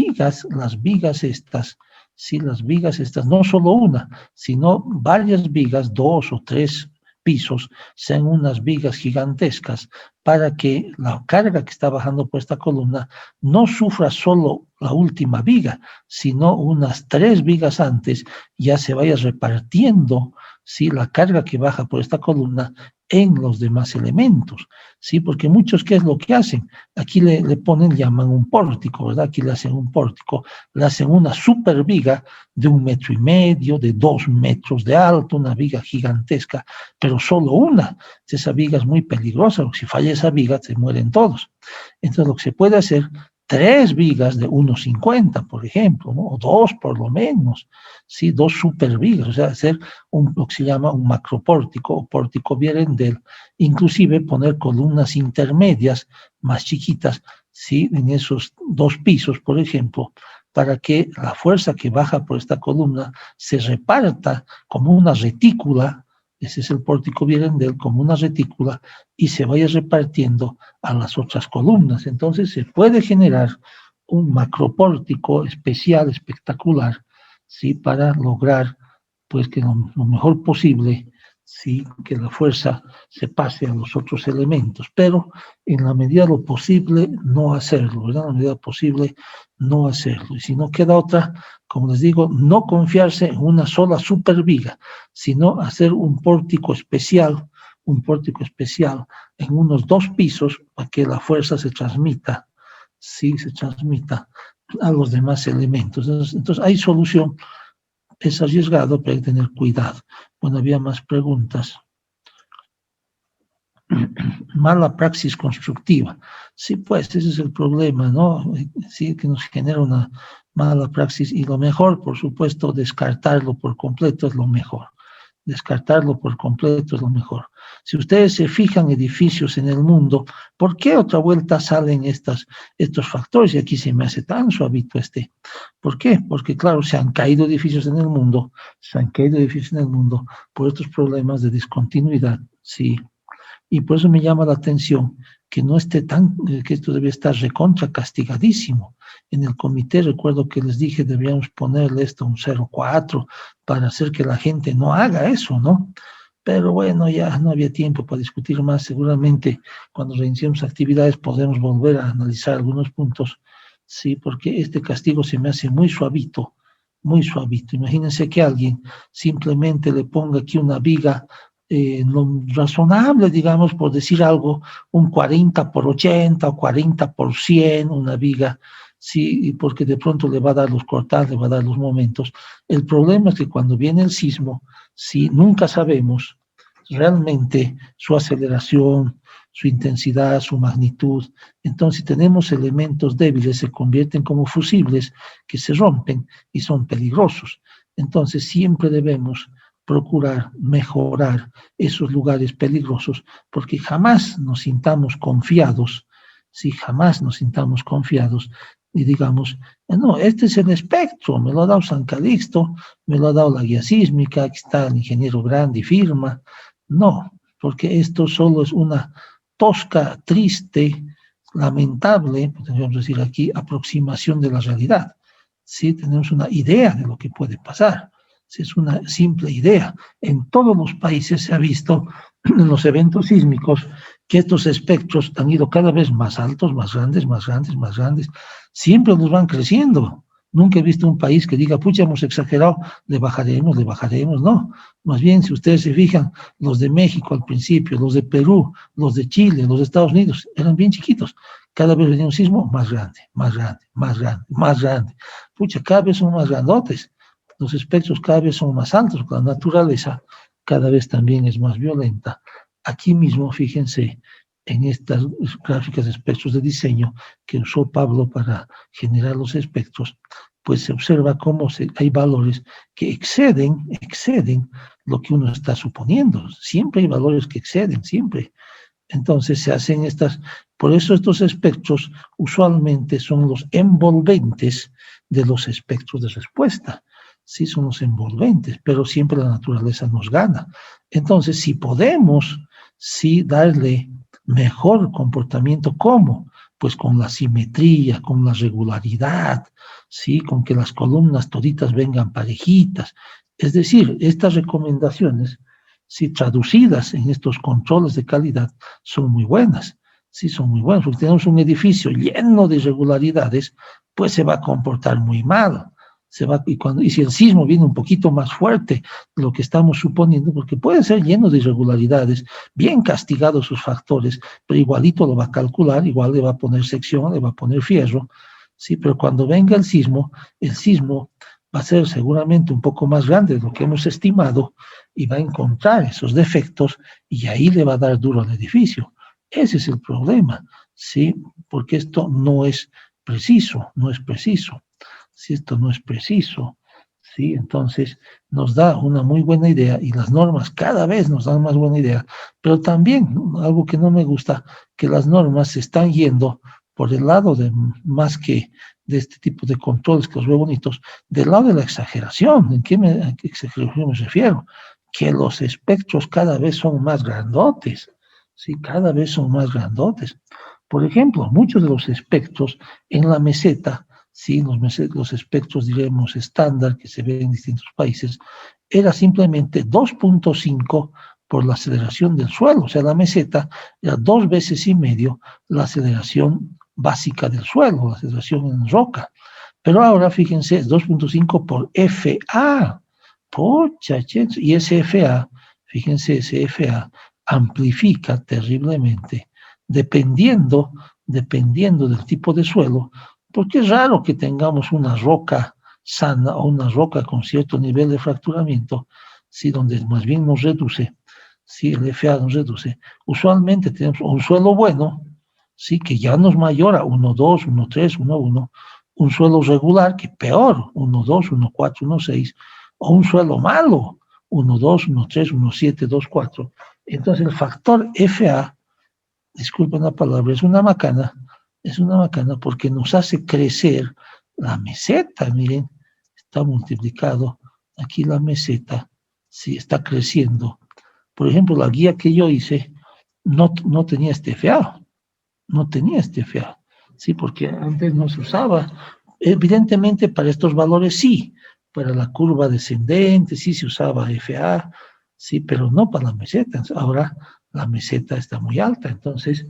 vigas estas, sí, las vigas estas, no solo una, sino varias vigas, 2 o 3 pisos, sean unas vigas gigantescas, para que la carga que está bajando por esta columna no sufra solo la última viga, sino unas 3 vigas antes, ya se vaya repartiendo, ¿sí?, la carga que baja por esta columna en los demás elementos, ¿sí? Porque muchos, ¿qué es lo que hacen? Aquí le llaman un pórtico, ¿verdad? Aquí le hacen un pórtico, le hacen una super viga de 1,5 metros, de 2 metros de alto, una viga gigantesca, pero solo una. Esa viga es muy peligrosa, porque si falla esa viga, se mueren todos. Entonces, lo que se puede hacer, 3 vigas de 1,50, por ejemplo, ¿no? O 2 por lo menos, ¿sí? 2 supervigas, o sea, hacer lo que se llama un macropórtico o pórtico Vierendel, inclusive poner columnas intermedias más chiquitas, ¿sí?, en esos 2 pisos, por ejemplo, para que la fuerza que baja por esta columna se reparta como una retícula. Ese es el pórtico Vierendel, como una retícula, y se vaya repartiendo a las otras columnas. Entonces se puede generar un macropórtico especial, espectacular, ¿sí?, para lograr, pues, que lo mejor posible, ¿sí?, que la fuerza se pase a los otros elementos, pero en la medida de lo posible no hacerlo, ¿verdad? En la medida de lo posible no hacerlo. Y si no queda otra, como les digo, no confiarse en una sola superviga, sino hacer un pórtico especial en unos 2 pisos, para que la fuerza se transmita, sí, se transmita a los demás elementos. Entonces hay solución. Es arriesgado, pero hay que tener cuidado. Bueno, había más preguntas. Mala praxis constructiva. Sí, pues ese es el problema, ¿no? Sí, que nos genera una mala praxis, y lo mejor, por supuesto, descartarlo por completo es lo mejor. Descartarlo por completo es lo mejor. Si ustedes se fijan edificios en el mundo, ¿por qué otra vuelta salen estos factores? Y aquí se me hace tan suavito ¿Por qué? Porque, claro, se han caído edificios en el mundo, por estos problemas de discontinuidad, sí. Y por eso me llama la atención que no esté que esto debe estar recontra castigadísimo. En el comité, recuerdo que les dije, deberíamos ponerle esto un 0,4 para hacer que la gente no haga eso, ¿no? Pero bueno, ya no había tiempo para discutir más. Seguramente cuando reiniciemos actividades podemos volver a analizar algunos puntos, sí, porque este castigo se me hace muy suavito, muy suavito. Imagínense que alguien simplemente le ponga aquí una viga, lo razonable, digamos, por decir algo, un 40 por 80 o 40 por 100, una viga, sí, porque de pronto le va a dar los cortados, le va a dar los momentos. El problema es que cuando viene el sismo, sí, nunca sabemos realmente su aceleración, su intensidad, su magnitud. Entonces, si tenemos elementos débiles, se convierten como fusibles que se rompen y son peligrosos. Entonces, siempre debemos procurar mejorar esos lugares peligrosos, porque jamás nos sintamos confiados, si jamás nos sintamos confiados y digamos, no, este es el espectro, me lo ha dado San Calixto, me lo ha dado la guía sísmica, aquí está el ingeniero grande y firma. No, porque esto solo es una tosca, triste, lamentable, podríamos decir aquí, aproximación de la realidad. Sí, tenemos una idea de lo que puede pasar. Es una simple idea. En todos los países se ha visto en los eventos sísmicos que estos espectros han ido cada vez más altos, más grandes, más grandes, más grandes. Siempre nos van creciendo. Nunca he visto un país que diga, pucha, hemos exagerado, le bajaremos, no. Más bien, si ustedes se fijan, los de México al principio, los de Perú, los de Chile, los de Estados Unidos, eran bien chiquitos. Cada vez venía un sismo más grande, más grande, más grande, más grande. Pucha, cada vez son más grandotes. Los espectros cada vez son más altos, la naturaleza cada vez también es más violenta. Aquí mismo, fíjense, en estas gráficas de espectros de diseño que usó Pablo para generar los espectros, pues se observa cómo hay valores que exceden lo que uno está suponiendo. Siempre hay valores que exceden, siempre. Entonces se hacen por eso estos espectros usualmente son los envolventes de los espectros de respuesta. Sí, son los envolventes, pero siempre la naturaleza nos gana. Entonces, si podemos, sí, darle mejor comportamiento, ¿cómo? Pues con la simetría, con la regularidad, sí, con que las columnas toditas vengan parejitas. Es decir, estas recomendaciones, si traducidas en estos controles de calidad, son muy buenas. Sí, son muy buenas, porque tenemos un edificio lleno de irregularidades, pues se va a comportar muy mal. Y si el sismo viene un poquito más fuerte de lo que estamos suponiendo, porque puede ser lleno de irregularidades, bien castigados sus factores, pero igualito lo va a calcular, igual le va a poner sección, le va a poner fierro, sí, pero cuando venga el sismo va a ser seguramente un poco más grande de lo que hemos estimado y va a encontrar esos defectos y ahí le va a dar duro al edificio. Ese es el problema, ¿sí? Porque esto no es preciso, si esto no es preciso, ¿sí? Entonces nos da una muy buena idea y las normas cada vez nos dan más buena idea, pero también algo que no me gusta, que las normas se están yendo por el lado de más que de este tipo de controles que los veo bonitos, del lado de la exageración. ¿A qué exageración me refiero? Que los espectros cada vez son más grandotes, ¿sí? Cada vez son más grandotes. Por ejemplo, muchos de los espectros en la meseta, ¿sí? Los espectros, diremos, estándar que se ven en distintos países, era simplemente 2.5 por la aceleración del suelo. O sea, la meseta era 2 veces y medio la aceleración básica del suelo, la aceleración en roca. Pero ahora, fíjense, es 2.5 por FA. Pocha, y ese FA, fíjense, ese FA amplifica terriblemente, dependiendo del tipo de suelo, porque es raro que tengamos una roca sana o una roca con cierto nivel de fracturamiento, ¿sí? Donde más bien nos reduce, ¿sí? El FA nos reduce. Usualmente tenemos un suelo bueno, ¿sí? Que ya nos mayora 1,2, 1,3, 1,1, un suelo regular que peor, 1,2, 1,4, 1,6, o un suelo malo, 1,2, 1,3, 1,7, 2,4. Entonces el factor FA, disculpen la palabra, es una macana porque nos hace crecer la meseta. Miren, está multiplicado aquí la meseta, sí, está creciendo. Por ejemplo, la guía que yo hice no tenía este FA, sí, porque antes no se usaba. Evidentemente para estos valores sí, para la curva descendente sí se usaba FA, sí, pero no para la meseta. Ahora la meseta está muy alta, entonces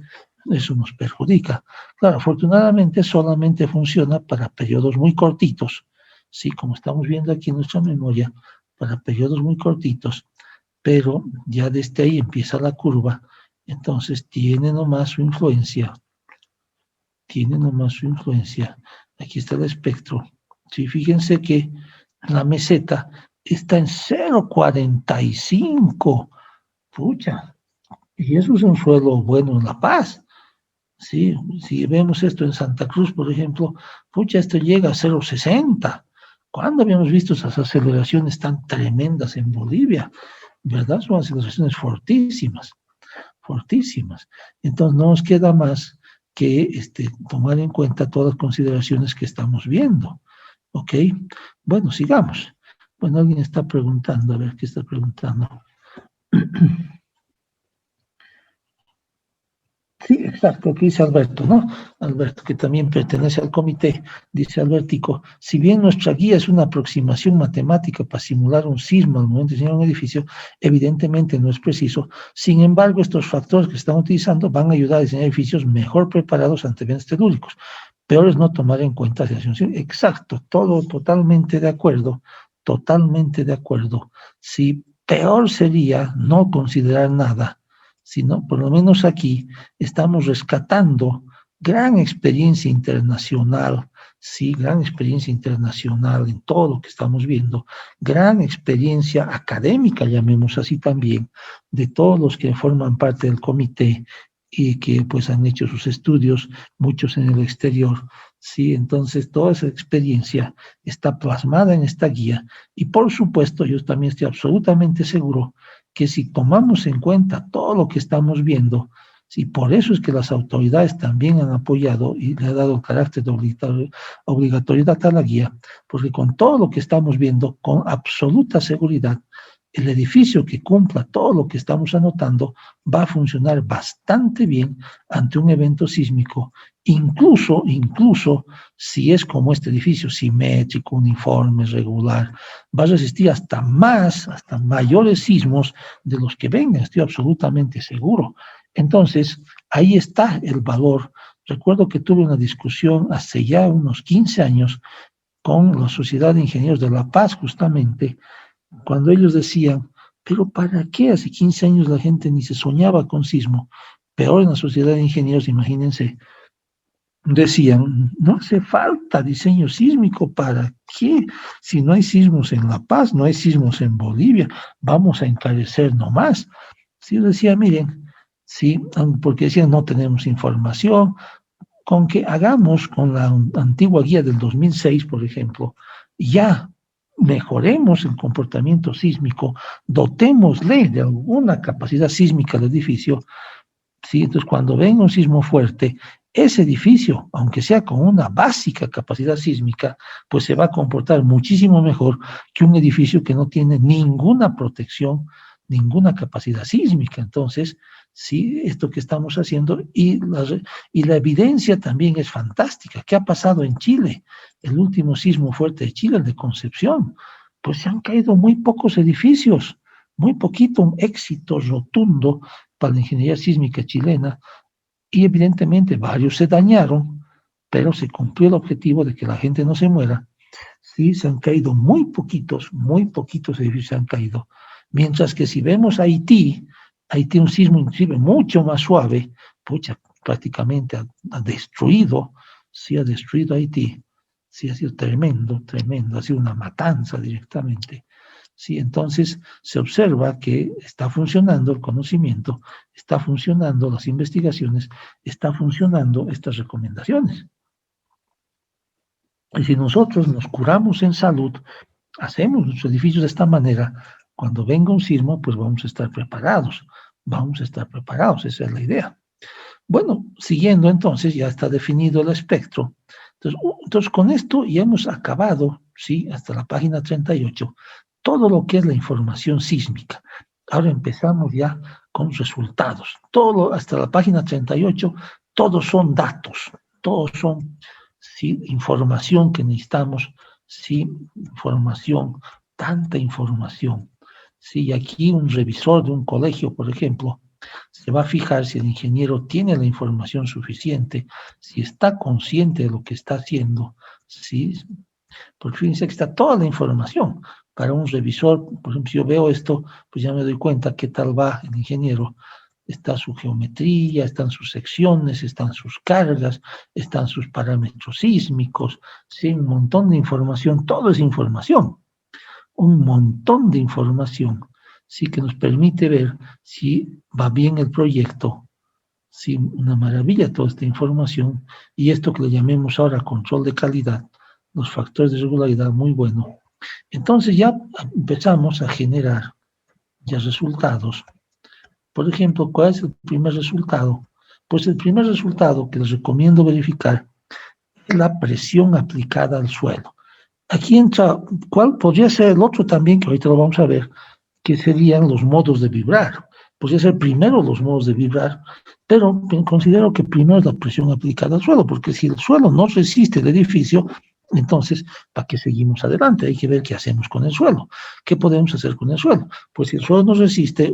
eso nos perjudica. Claro, afortunadamente solamente funciona para periodos muy cortitos, sí, como estamos viendo aquí en nuestra memoria, para periodos muy cortitos, pero ya desde ahí empieza la curva, entonces tiene nomás su influencia. Aquí está el espectro. Sí, fíjense que la meseta está en 0,45. Pucha, y eso es un suelo bueno en La Paz. Sí, si vemos esto en Santa Cruz, por ejemplo, pucha, esto llega a 0,60. ¿Cuándo habíamos visto esas aceleraciones tan tremendas en Bolivia? ¿Verdad? Son aceleraciones fortísimas. Entonces no nos queda más que tomar en cuenta todas las consideraciones que estamos viendo. ¿Ok? Bueno, sigamos. Bueno, alguien está preguntando, a ver qué está preguntando. Sí, exacto, aquí dice Alberto, ¿no? Alberto, que también pertenece al comité, dice Albertico, si bien nuestra guía es una aproximación matemática para simular un sismo al momento de diseñar un edificio, evidentemente no es preciso. Sin embargo, estos factores que están utilizando van a ayudar a diseñar edificios mejor preparados ante eventos telúricos. Peor es no tomar en cuenta la situación. Exacto, todo totalmente de acuerdo, Sí, peor sería no considerar nada, sino por lo menos aquí estamos rescatando gran experiencia internacional, sí, gran experiencia internacional en todo lo que estamos viendo, gran experiencia académica, llamemos así también, de todos los que forman parte del comité, y que pues han hecho sus estudios, muchos en el exterior, ¿sí? Entonces toda esa experiencia está plasmada en esta guía y por supuesto yo también estoy absolutamente seguro que si tomamos en cuenta todo lo que estamos viendo, sí, por eso es que las autoridades también han apoyado y le ha dado el carácter de obligatoriedad a la guía, porque con todo lo que estamos viendo, con absoluta seguridad, el edificio que cumpla todo lo que estamos anotando va a funcionar bastante bien ante un evento sísmico, incluso si es como este edificio, simétrico, uniforme, regular, va a resistir hasta mayores sismos de los que vengan, estoy absolutamente seguro. Entonces, ahí está el valor. Recuerdo que tuve una discusión hace ya unos 15 años con la Sociedad de Ingenieros de La Paz, justamente, cuando ellos decían, pero ¿para qué? Hace 15 años la gente ni se soñaba con sismo. Peor en la Sociedad de Ingenieros, imagínense, decían, no hace falta diseño sísmico, ¿para qué? Si no hay sismos en La Paz, no hay sismos en Bolivia, vamos a encarecer nomás. Sí, yo decía, miren, sí, porque decían, no tenemos información, con que hagamos con la antigua guía del 2006, por ejemplo, ya mejoremos el comportamiento sísmico, dotémosle de alguna capacidad sísmica al edificio, ¿sí? Entonces cuando venga un sismo fuerte, ese edificio, aunque sea con una básica capacidad sísmica, pues se va a comportar muchísimo mejor que un edificio que no tiene ninguna protección, ninguna capacidad sísmica. Entonces, sí, esto que estamos haciendo y la evidencia también es fantástica. ¿Qué ha pasado en Chile? El último sismo fuerte de Chile, el de Concepción, pues se han caído muy pocos edificios, muy poquito, un éxito rotundo para la ingeniería sísmica chilena, y evidentemente varios se dañaron, pero se cumplió el objetivo de que la gente no se muera. Sí, se han caído muy poquitos edificios se han caído. Mientras que si vemos Haití, Haití un sismo inclusive mucho más suave, pucha, prácticamente ha destruido, sí ha destruido Haití, sí ha sido tremendo, ha sido una matanza directamente. Sí, entonces se observa que está funcionando el conocimiento, está funcionando las investigaciones, está funcionando estas recomendaciones. Y si nosotros nos curamos en salud, hacemos nuestros edificios de esta manera, cuando venga un sismo, pues vamos a estar preparados, esa es la idea. Bueno, siguiendo entonces, ya está definido el espectro. Entonces con esto ya hemos acabado, ¿sí? Hasta la página 38, todo lo que es la información sísmica. Ahora empezamos ya con resultados. Hasta la página 38, todos son datos, todos son, ¿sí? Información que necesitamos, ¿sí? Tanta información. Sí, aquí un revisor de un colegio, por ejemplo, se va a fijar si el ingeniero tiene la información suficiente, si está consciente de lo que está haciendo, ¿sí? Porque fíjense que está toda la información. Para un revisor, por ejemplo, si yo veo esto, pues ya me doy cuenta qué tal va el ingeniero. Está su geometría, están sus secciones, están sus cargas, están sus parámetros sísmicos, ¿sí? Un montón de información, todo es información, un montón de información, sí, que nos permite ver si va bien el proyecto, sí, una maravilla toda esta información, y esto que le llamemos ahora control de calidad, los factores de regularidad, muy bueno. Entonces ya empezamos a generar ya resultados. Por ejemplo, ¿cuál es el primer resultado? Pues el primer resultado que les recomiendo verificar es la presión aplicada al suelo. Aquí entra, ¿cuál podría ser el otro también, que ahorita lo vamos a ver, que serían los modos de vibrar? Podría ser primero los modos de vibrar, pero considero que primero es la presión aplicada al suelo, porque si el suelo no resiste el edificio, entonces, ¿para qué seguimos adelante? Hay que ver qué hacemos con el suelo. ¿Qué podemos hacer con el suelo? Pues si el suelo no resiste,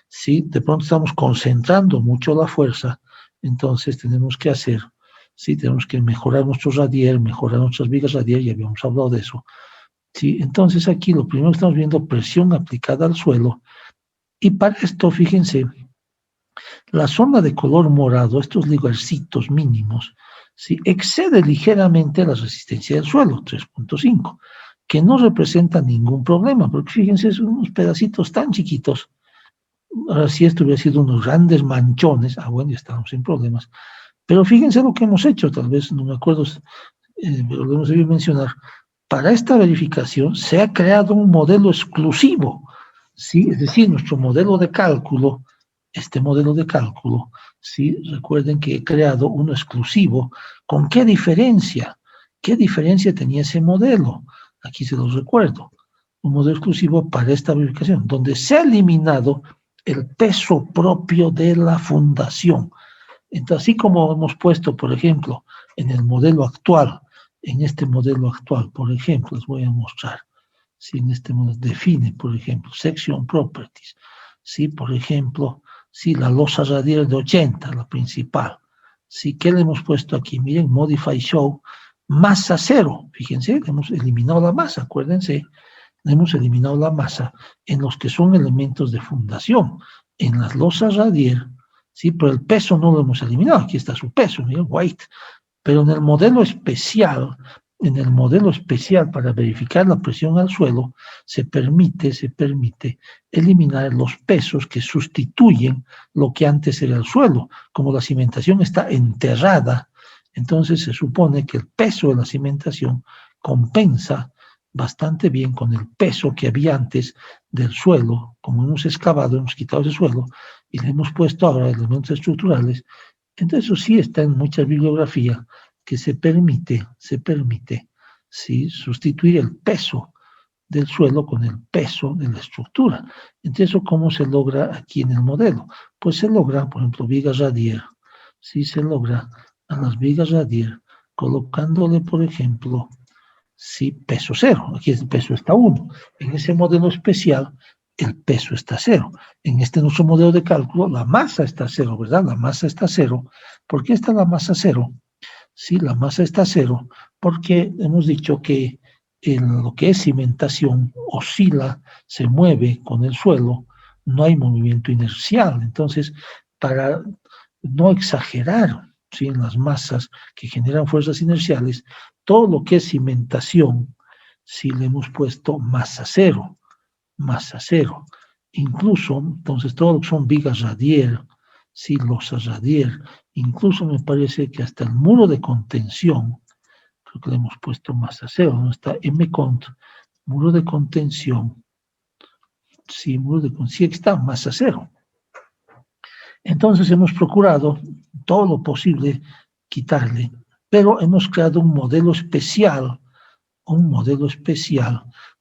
si de pronto estamos concentrando mucho la fuerza, entonces tenemos que hacer, sí, tenemos que mejorar nuestro radier, mejorar nuestras vigas radier, ya habíamos hablado de eso. Sí, entonces aquí lo primero que estamos viendo, presión aplicada al suelo, y para esto, fíjense, la zona de color morado, estos lugarcitos mínimos, ¿sí? Excede ligeramente la resistencia del suelo, 3.5, que no representa ningún problema, porque fíjense, son unos pedacitos tan chiquitos, Ahora, si esto hubiera sido unos grandes manchones, bueno, ya estamos sin problemas. Pero fíjense lo que hemos hecho, tal vez no me acuerdo, pero lo hemos debido mencionar. Para esta verificación se ha creado un modelo exclusivo, ¿sí? Es decir, nuestro modelo de cálculo, este modelo de cálculo, ¿sí? Recuerden que he creado uno exclusivo. ¿Con qué diferencia? ¿Qué diferencia tenía ese modelo? Aquí se los recuerdo. Un modelo exclusivo para esta verificación, donde se ha eliminado el peso propio de la fundación. Entonces, así como hemos puesto, por ejemplo, en el modelo actual, en este modelo actual, por ejemplo, les voy a mostrar, si en este modelo define, por ejemplo, section properties, si por ejemplo, si la losa radial de 80, la principal, si ¿qué le hemos puesto aquí? Miren, modify show, masa cero, fíjense, hemos eliminado la masa, acuérdense, hemos eliminado la masa en los que son elementos de fundación, en las losas radial, sí, pero el peso no lo hemos eliminado, aquí está su peso, miren, weight, pero en el modelo especial para verificar la presión al suelo, se permite eliminar los pesos que sustituyen lo que antes era el suelo. Como la cimentación está enterrada, entonces se supone que el peso de la cimentación compensa bastante bien con el peso que había antes del suelo. Como hemos excavado, hemos quitado ese suelo y le hemos puesto ahora elementos estructurales. Entonces eso sí está en mucha bibliografía, que se permite, ¿sí? Sustituir el peso del suelo con el peso de la estructura. Entonces, ¿eso cómo se logra aquí en el modelo? Pues se logra, por ejemplo, vigas radier, ¿sí? Se logra a las vigas radier colocándole, por ejemplo, sí, peso cero. Aquí el peso está 1. En ese modelo especial, el peso está 0. En este nuestro modelo de cálculo, la masa está 0, ¿verdad? La masa está 0. ¿Por qué está la masa 0? Sí, la masa está 0 porque hemos dicho que en lo que es cimentación oscila, se mueve con el suelo, no hay movimiento inercial. Entonces, para no exagerar, ¿sí?, en las masas que generan fuerzas inerciales, todo lo que es cimentación, sí le hemos puesto masa 0. Incluso, entonces, todo lo que son vigas radier, sí, losas radier, incluso me parece que hasta el muro de contención, creo que le hemos puesto masa 0, ¿no? Está M-cont, muro de contención, sí, sí está masa 0. Entonces hemos procurado todo lo posible quitarle, pero hemos creado un modelo especial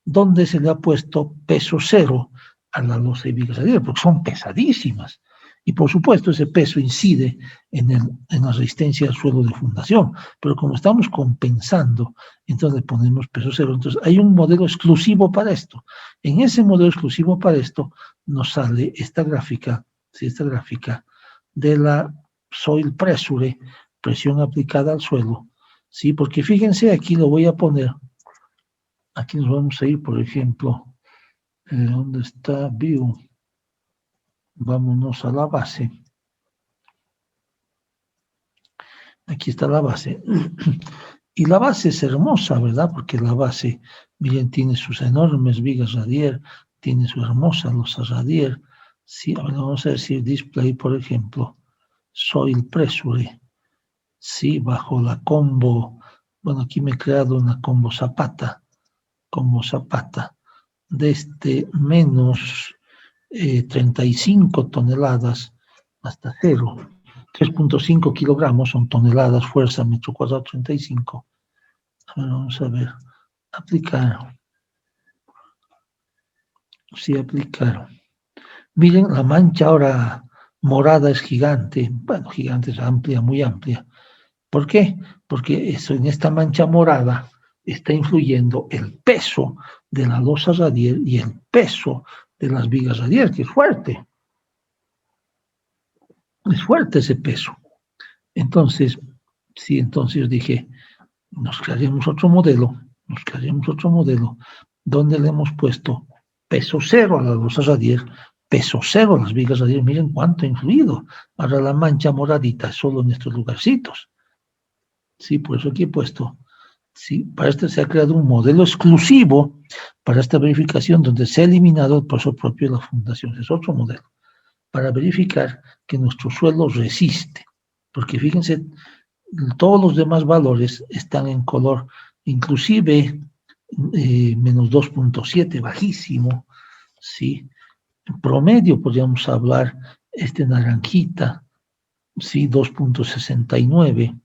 donde se le ha puesto peso 0 a la losa y vigas radiales, porque son pesadísimas. Y por supuesto ese peso incide en la resistencia al suelo de fundación, pero como estamos compensando, entonces le ponemos peso 0. Entonces hay un modelo exclusivo para esto. En ese modelo exclusivo para esto nos sale esta gráfica, ¿sí?, esta gráfica de la soil pressure, presión aplicada al suelo, ¿sí? Porque fíjense, aquí lo voy a poner. Aquí nos vamos a ir, por ejemplo, ¿dónde está View? Vámonos a la base. Aquí está la base. Y la base es hermosa, ¿verdad? Porque la base, miren, tiene sus enormes vigas radier, tiene su hermosa losa radier. Sí, ahora vamos a decir display, por ejemplo, soil pressure. Sí, bajo la combo, bueno, aquí me he creado una combo Zapata, desde menos 35 toneladas hasta 0. 3.5 kilogramos son toneladas, fuerza, metro cuadrado 35. Ahora vamos a ver, aplicar. Sí, aplicar. Miren, la mancha ahora morada es gigante. Bueno, gigante es amplia, muy amplia. ¿Por qué? Porque eso, en esta mancha morada está influyendo el peso de la losa radial y el peso de las vigas radiales, que es fuerte. Es fuerte ese peso. Entonces, sí, entonces dije, nos crearemos otro modelo donde le hemos puesto peso 0 a la losa radial, peso 0 a las vigas radiales. Miren cuánto ha influido. Ahora la mancha moradita solo en estos lugarcitos. Sí, por eso aquí he puesto. Sí, para esto se ha creado un modelo exclusivo para esta verificación donde se ha eliminado el peso propio de la fundación. Es otro modelo. para verificar que nuestro suelo resiste. Porque fíjense, todos los demás valores están en color, inclusive menos 2.7, bajísimo, ¿sí? En promedio podríamos hablar naranjita, ¿sí? 2.69,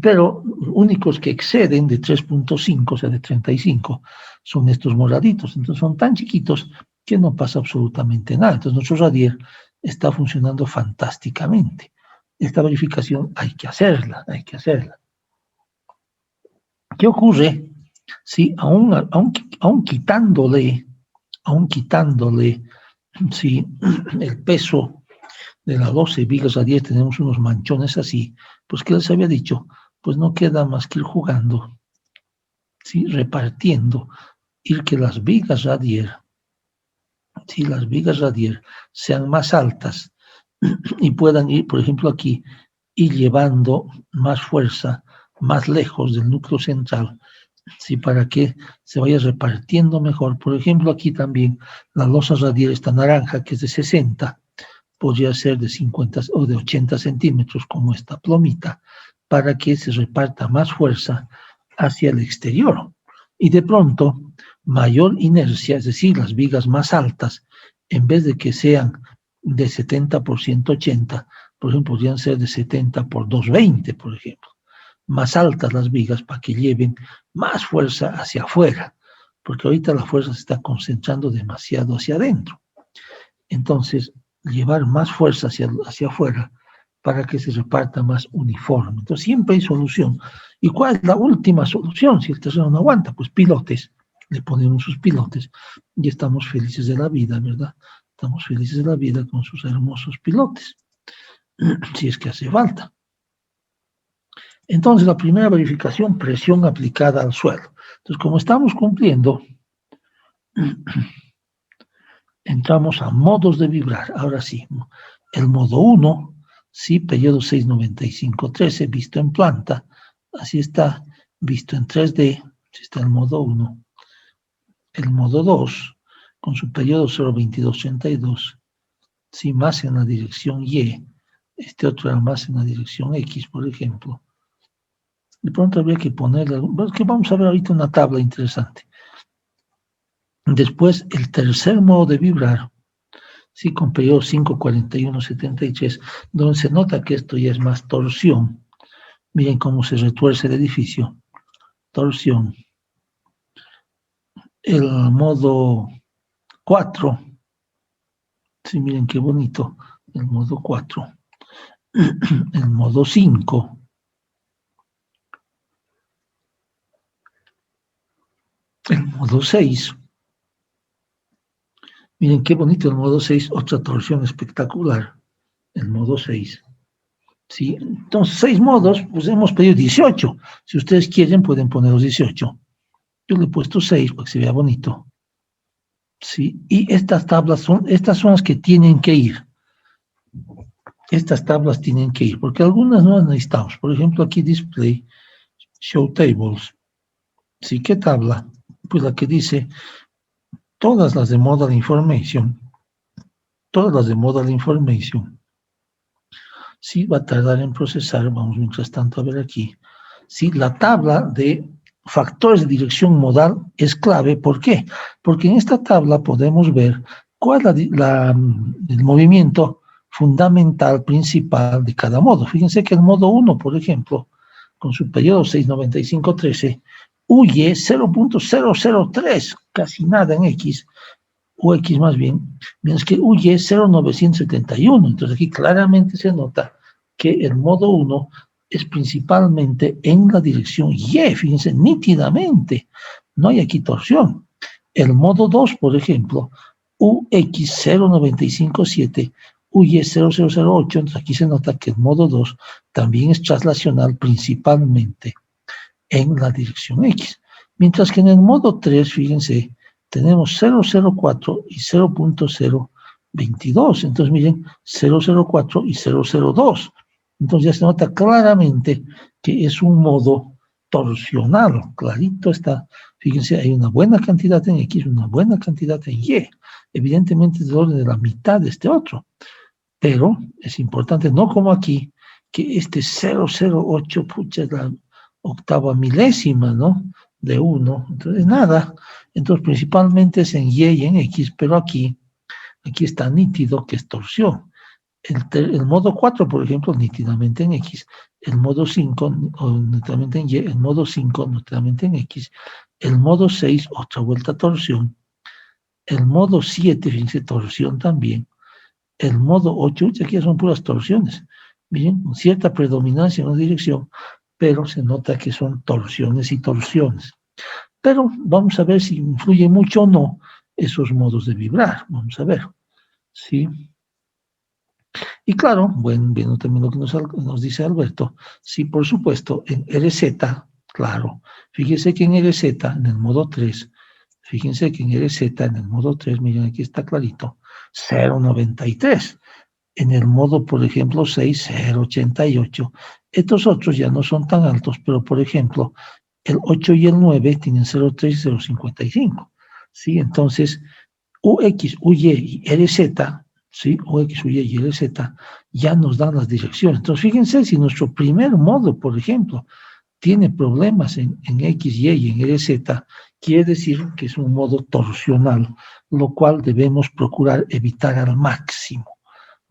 pero únicos que exceden de 3.5, o sea, de 35, son estos moraditos. Entonces son tan chiquitos que no pasa absolutamente nada. Entonces nuestro radier está funcionando fantásticamente. Esta verificación hay que hacerla, hay que hacerla. ¿Qué ocurre si aún quitándole, ¿sí?, el peso de las 12 vigas radier, tenemos unos manchones así? Pues, ¿qué les había dicho? Pues no queda más que ir jugando, ¿sí?, repartiendo, ir que las vigas radier, ¿sí?, las vigas radier sean más altas y puedan ir, por ejemplo, aquí, ir llevando más fuerza más lejos del núcleo central, ¿sí?, para que se vaya repartiendo mejor. Por ejemplo, aquí también la losa radier, esta naranja, que es de 60, podría ser de 50 o de 80 centímetros, como esta plomita, para que se reparta más fuerza hacia el exterior. Y de pronto, mayor inercia, es decir, las vigas más altas, en vez de que sean de 70 por 180, por ejemplo, podrían ser de 70 por 220, por ejemplo. Más altas las vigas para que lleven más fuerza hacia afuera, porque ahorita la fuerza se está concentrando demasiado hacia adentro. Entonces, llevar más fuerza hacia afuera para que se reparta más uniforme. Entonces, siempre hay solución. ¿Y cuál es la última solución? Si el terreno no aguanta, pues pilotes. Le ponemos sus pilotes y estamos felices de la vida, ¿verdad? Estamos felices de la vida con sus hermosos pilotes, si es que hace falta. Entonces, la primera verificación, presión aplicada al suelo. Entonces, como estamos cumpliendo, entramos a modos de vibrar. Ahora sí, el modo 1, sí, periodo 69513, visto en planta, así está, visto en 3D, así está el modo 1. El modo 2, con su periodo 02232, sí, más en la dirección Y, este otro era más en la dirección X, por ejemplo. De pronto habría que ponerle, que vamos a ver ahorita una tabla interesante. Después, el tercer modo de vibrar, sí, con periodo 54173, donde se nota que esto ya es más torsión. Miren cómo se retuerce el edificio. Torsión. El modo 4, sí, miren qué bonito, el modo 4. El modo 5. El modo 6. Miren qué bonito el modo 6, otra torsión espectacular. El modo 6. ¿Sí? Entonces, 6 modos, pues hemos pedido 18. Si ustedes quieren, pueden poner los 18. Yo le he puesto 6 para que se vea bonito. ¿Sí? Y estas son las que tienen que ir. Estas tablas tienen que ir, porque algunas no las necesitamos. Por ejemplo, aquí display, show tables. ¿Sí? ¿Qué tabla? Pues la que dice todas las de modal information. Todas las de modal information. Sí, va a tardar en procesar. Vamos mientras tanto a ver aquí. Sí, la tabla de factores de dirección modal es clave. ¿Por qué? Porque en esta tabla podemos ver cuál es el movimiento fundamental, principal de cada modo. Fíjense que el modo 1, por ejemplo, con su periodo 69513, huye 0.003, casi nada en X, o X más bien, mientras que huye 0.971. Entonces aquí claramente se nota que el modo 1 es principalmente en la dirección Y, fíjense, nítidamente, no hay aquí torsión. El modo 2, por ejemplo, UX 0.957, UY 0008, entonces aquí se nota que el modo 2 también es traslacional principalmente en la dirección X. Mientras que en el modo 3, fíjense, tenemos 004 y 0.022. Entonces miren, 004 y 002. Entonces ya se nota claramente que es un modo torsional. Clarito está. Fíjense, hay una buena cantidad en X, una buena cantidad en Y. evidentemente es del orden de la mitad de este otro, pero es importante, no como aquí, que este 0,08, pucha, es la octava milésima, ¿no? De 1, entonces nada, entonces principalmente es en Y y en X, pero aquí está nítido que es torsión. El modo 4, por ejemplo, nítidamente en X, el modo 5, nítidamente en Y, el modo 5, nítidamente en X, el modo 6, otra vuelta torsión, el modo 7, fíjense, torsión también, el modo 8, aquí son puras torsiones, bien, cierta predominancia en una dirección, pero se nota que son torsiones y torsiones. Pero vamos a ver si influye mucho o no esos modos de vibrar, vamos a ver, ¿sí? Y claro, bueno, viendo también lo que nos dice Alberto, sí, por supuesto, en RZ, claro, fíjense que en RZ, en el modo 3, fíjense que en RZ, en el modo 3, miren, aquí está clarito, 0,93. En el modo, por ejemplo, 6, 0,88. Estos otros ya no son tan altos, pero por ejemplo, el 8 y el 9 tienen 0,3 y 0,55. ¿Sí? Entonces, UX, UY y LZ, ¿sí? UX, UY y LZ ya nos dan las direcciones. Entonces, fíjense, si nuestro primer modo, por ejemplo, tiene problemas en X, Y y en LZ, quiere decir que es un modo torsional, lo cual debemos procurar evitar al máximo.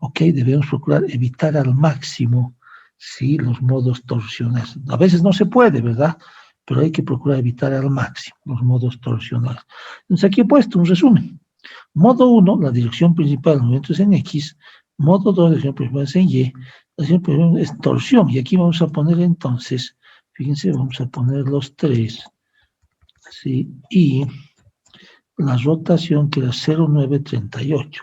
¿Ok? Debemos procurar evitar al máximo, ¿sí? Los modos torsionales. A veces no se puede, ¿verdad? Pero hay que procurar evitar al máximo los modos torsionales. Entonces aquí he puesto un resumen. Modo 1, la dirección principal del movimiento es en X. Modo 2, la dirección principal es en Y. La dirección principal es torsión. Y aquí vamos a poner entonces, fíjense, vamos a poner los tres, ¿sí? Y la rotación que era 0,938.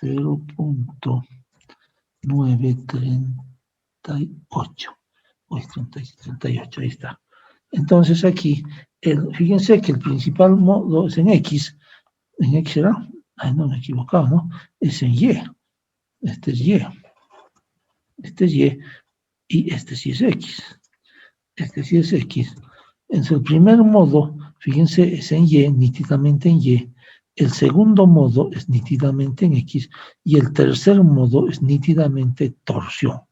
0,938. Uy, 38, ahí está. Entonces aquí, fíjense que el principal modo es en X. ¿En X será? Ay, no, me he equivocado, ¿no? Es en Y. Este es Y. Este es Y. Y este sí es X. Este sí es X. En el primer modo, fíjense, es en Y, nítidamente en Y. El segundo modo es nítidamente en X. Y el tercer modo es nítidamente torsión.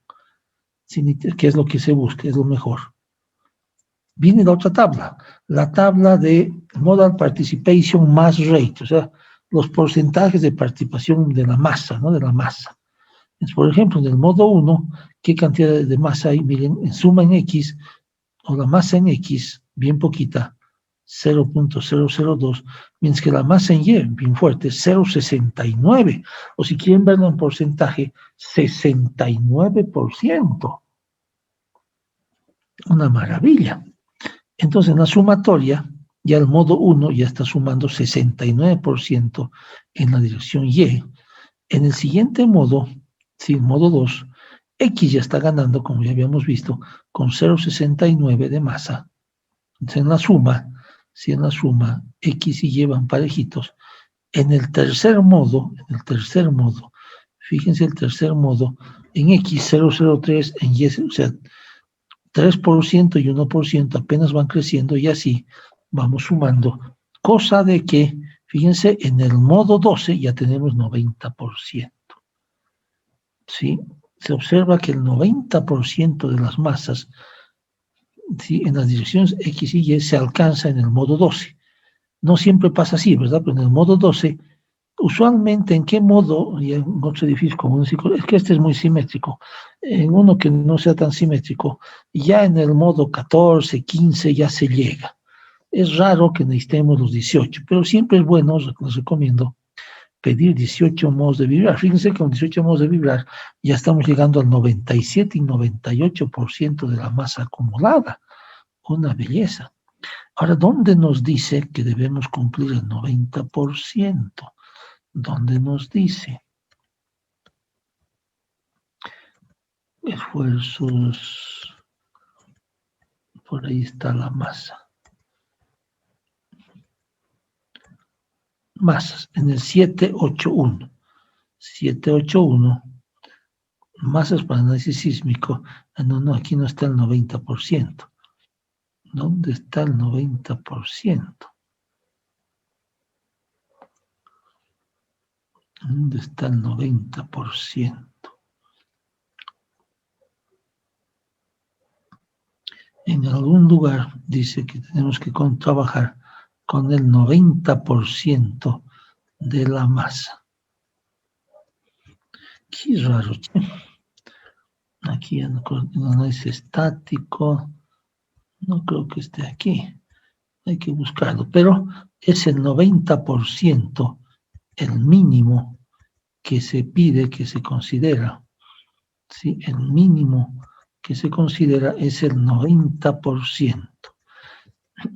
¿Qué es lo que se busca? Es lo mejor. Viene la otra tabla, la tabla de Modal Participation Mass Rate, o sea, los porcentajes de participación de la masa, ¿no? De la masa. Entonces, por ejemplo, en el modo 1, ¿qué cantidad de masa hay? Miren, en suma en X, o la masa en X, bien poquita, 0,002, mientras que la masa en Y, bien fuerte, 0,69, o si quieren verlo en porcentaje, 69%. Una maravilla. Entonces, en la sumatoria, ya el modo 1 ya está sumando 69% en la dirección Y. En el siguiente modo, sí, modo 2, X ya está ganando, como ya habíamos visto, con 0,69 de masa. Entonces, en la suma, si en la suma X y Y van parejitos, en el tercer modo, fíjense el tercer modo, en X 0,03, en Y, o sea, 3% y 1% apenas van creciendo y así vamos sumando, cosa de que, fíjense, en el modo 12 ya tenemos 90%. ¿Sí? Se observa que el 90% de las masas, ¿sí? En las direcciones X y Y se alcanza en el modo 12. No siempre pasa así, ¿verdad? Pero en el modo 12, usualmente, ¿en qué modo? Y en otro edificio como un ciclo, es que este es muy simétrico. En uno que no sea tan simétrico, ya en el modo 14, 15 ya se llega. Es raro que necesitemos los 18, pero siempre es bueno, les recomiendo, pedir 18 modos de vibrar. Fíjense que con 18 modos de vibrar ya estamos llegando al 97 y 98% de la masa acumulada. Una belleza. Ahora, ¿dónde nos dice que debemos cumplir el 90%? ¿Dónde nos dice? Esfuerzos, por ahí está la masa. Masas, en el 781. 781, masas para análisis sísmico. No, aquí no está el 90%. ¿Dónde está el 90%? ¿Dónde está el 90%? En algún lugar dice que tenemos que trabajar con el 90% de la masa. Qué raro. Aquí en el análisis estático, no creo que esté aquí. Hay que buscarlo, pero es el 90% el mínimo que se pide, que se considera. ¿Sí? El mínimo que se considera es el 90%.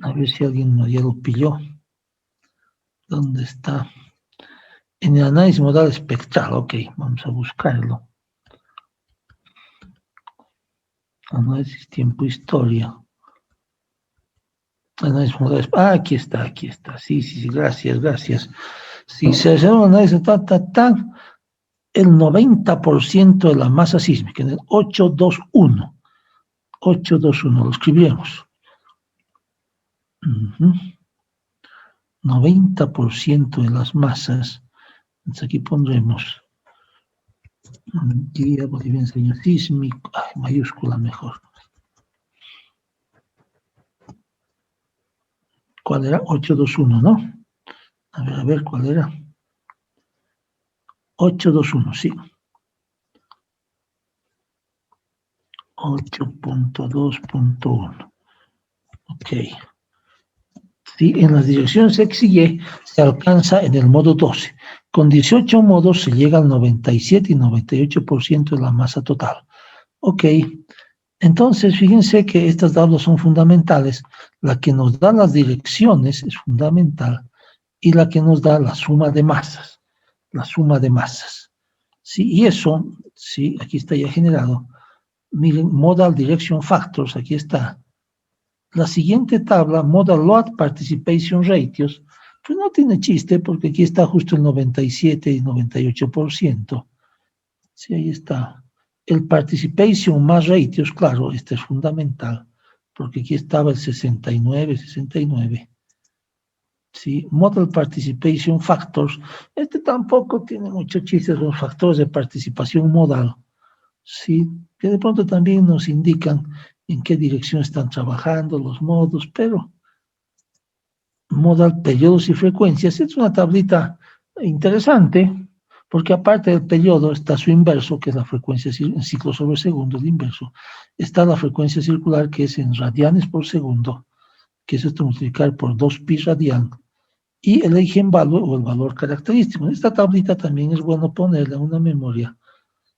A ver si alguien ya lo pilló. ¿Dónde está? En el análisis modal espectral, ok, vamos a buscarlo. Análisis tiempo-historia. Análisis modal, aquí está, sí, gracias. Si se hace un análisis, el 90% de la masa sísmica, en el 821, lo escribimos. 90% de las masas, entonces aquí pondremos guía boliviana sísmico, mayúscula mejor. ¿Cuál era? 821, ¿no? A ver, ¿cuál era? 821, sí. 8.2.1. Ok. Sí, en las direcciones X y Y se alcanza en el modo 12. Con 18 modos se llega al 97 y 98% de la masa total. Ok. Entonces, fíjense que estas tablas son fundamentales. La que nos da las direcciones es fundamental y la que nos da la suma de masas. La suma de masas. Sí, y eso, sí, aquí está ya generado. Miren, Modal Direction Factors, aquí está. La siguiente tabla, Modal Load Participation Ratios, pues no tiene chiste porque aquí está justo el 97 y 98%. Sí, ahí está. El Participation más Ratios, claro, este es fundamental, porque aquí estaba el 69. Sí, Model Participation Factors, este tampoco tiene mucho chiste, los factores de participación modal. Sí, que de pronto también nos indican en qué dirección están trabajando los modos, pero modal, periodos y frecuencias, es una tablita interesante, porque aparte del periodo está su inverso, que es la frecuencia en ciclos sobre segundo, el inverso. Está la frecuencia circular, que es en radianes por segundo, que es esto multiplicar por 2pi radian, y el eigenvalor o el valor característico. En esta tablita también es bueno ponerla en una memoria,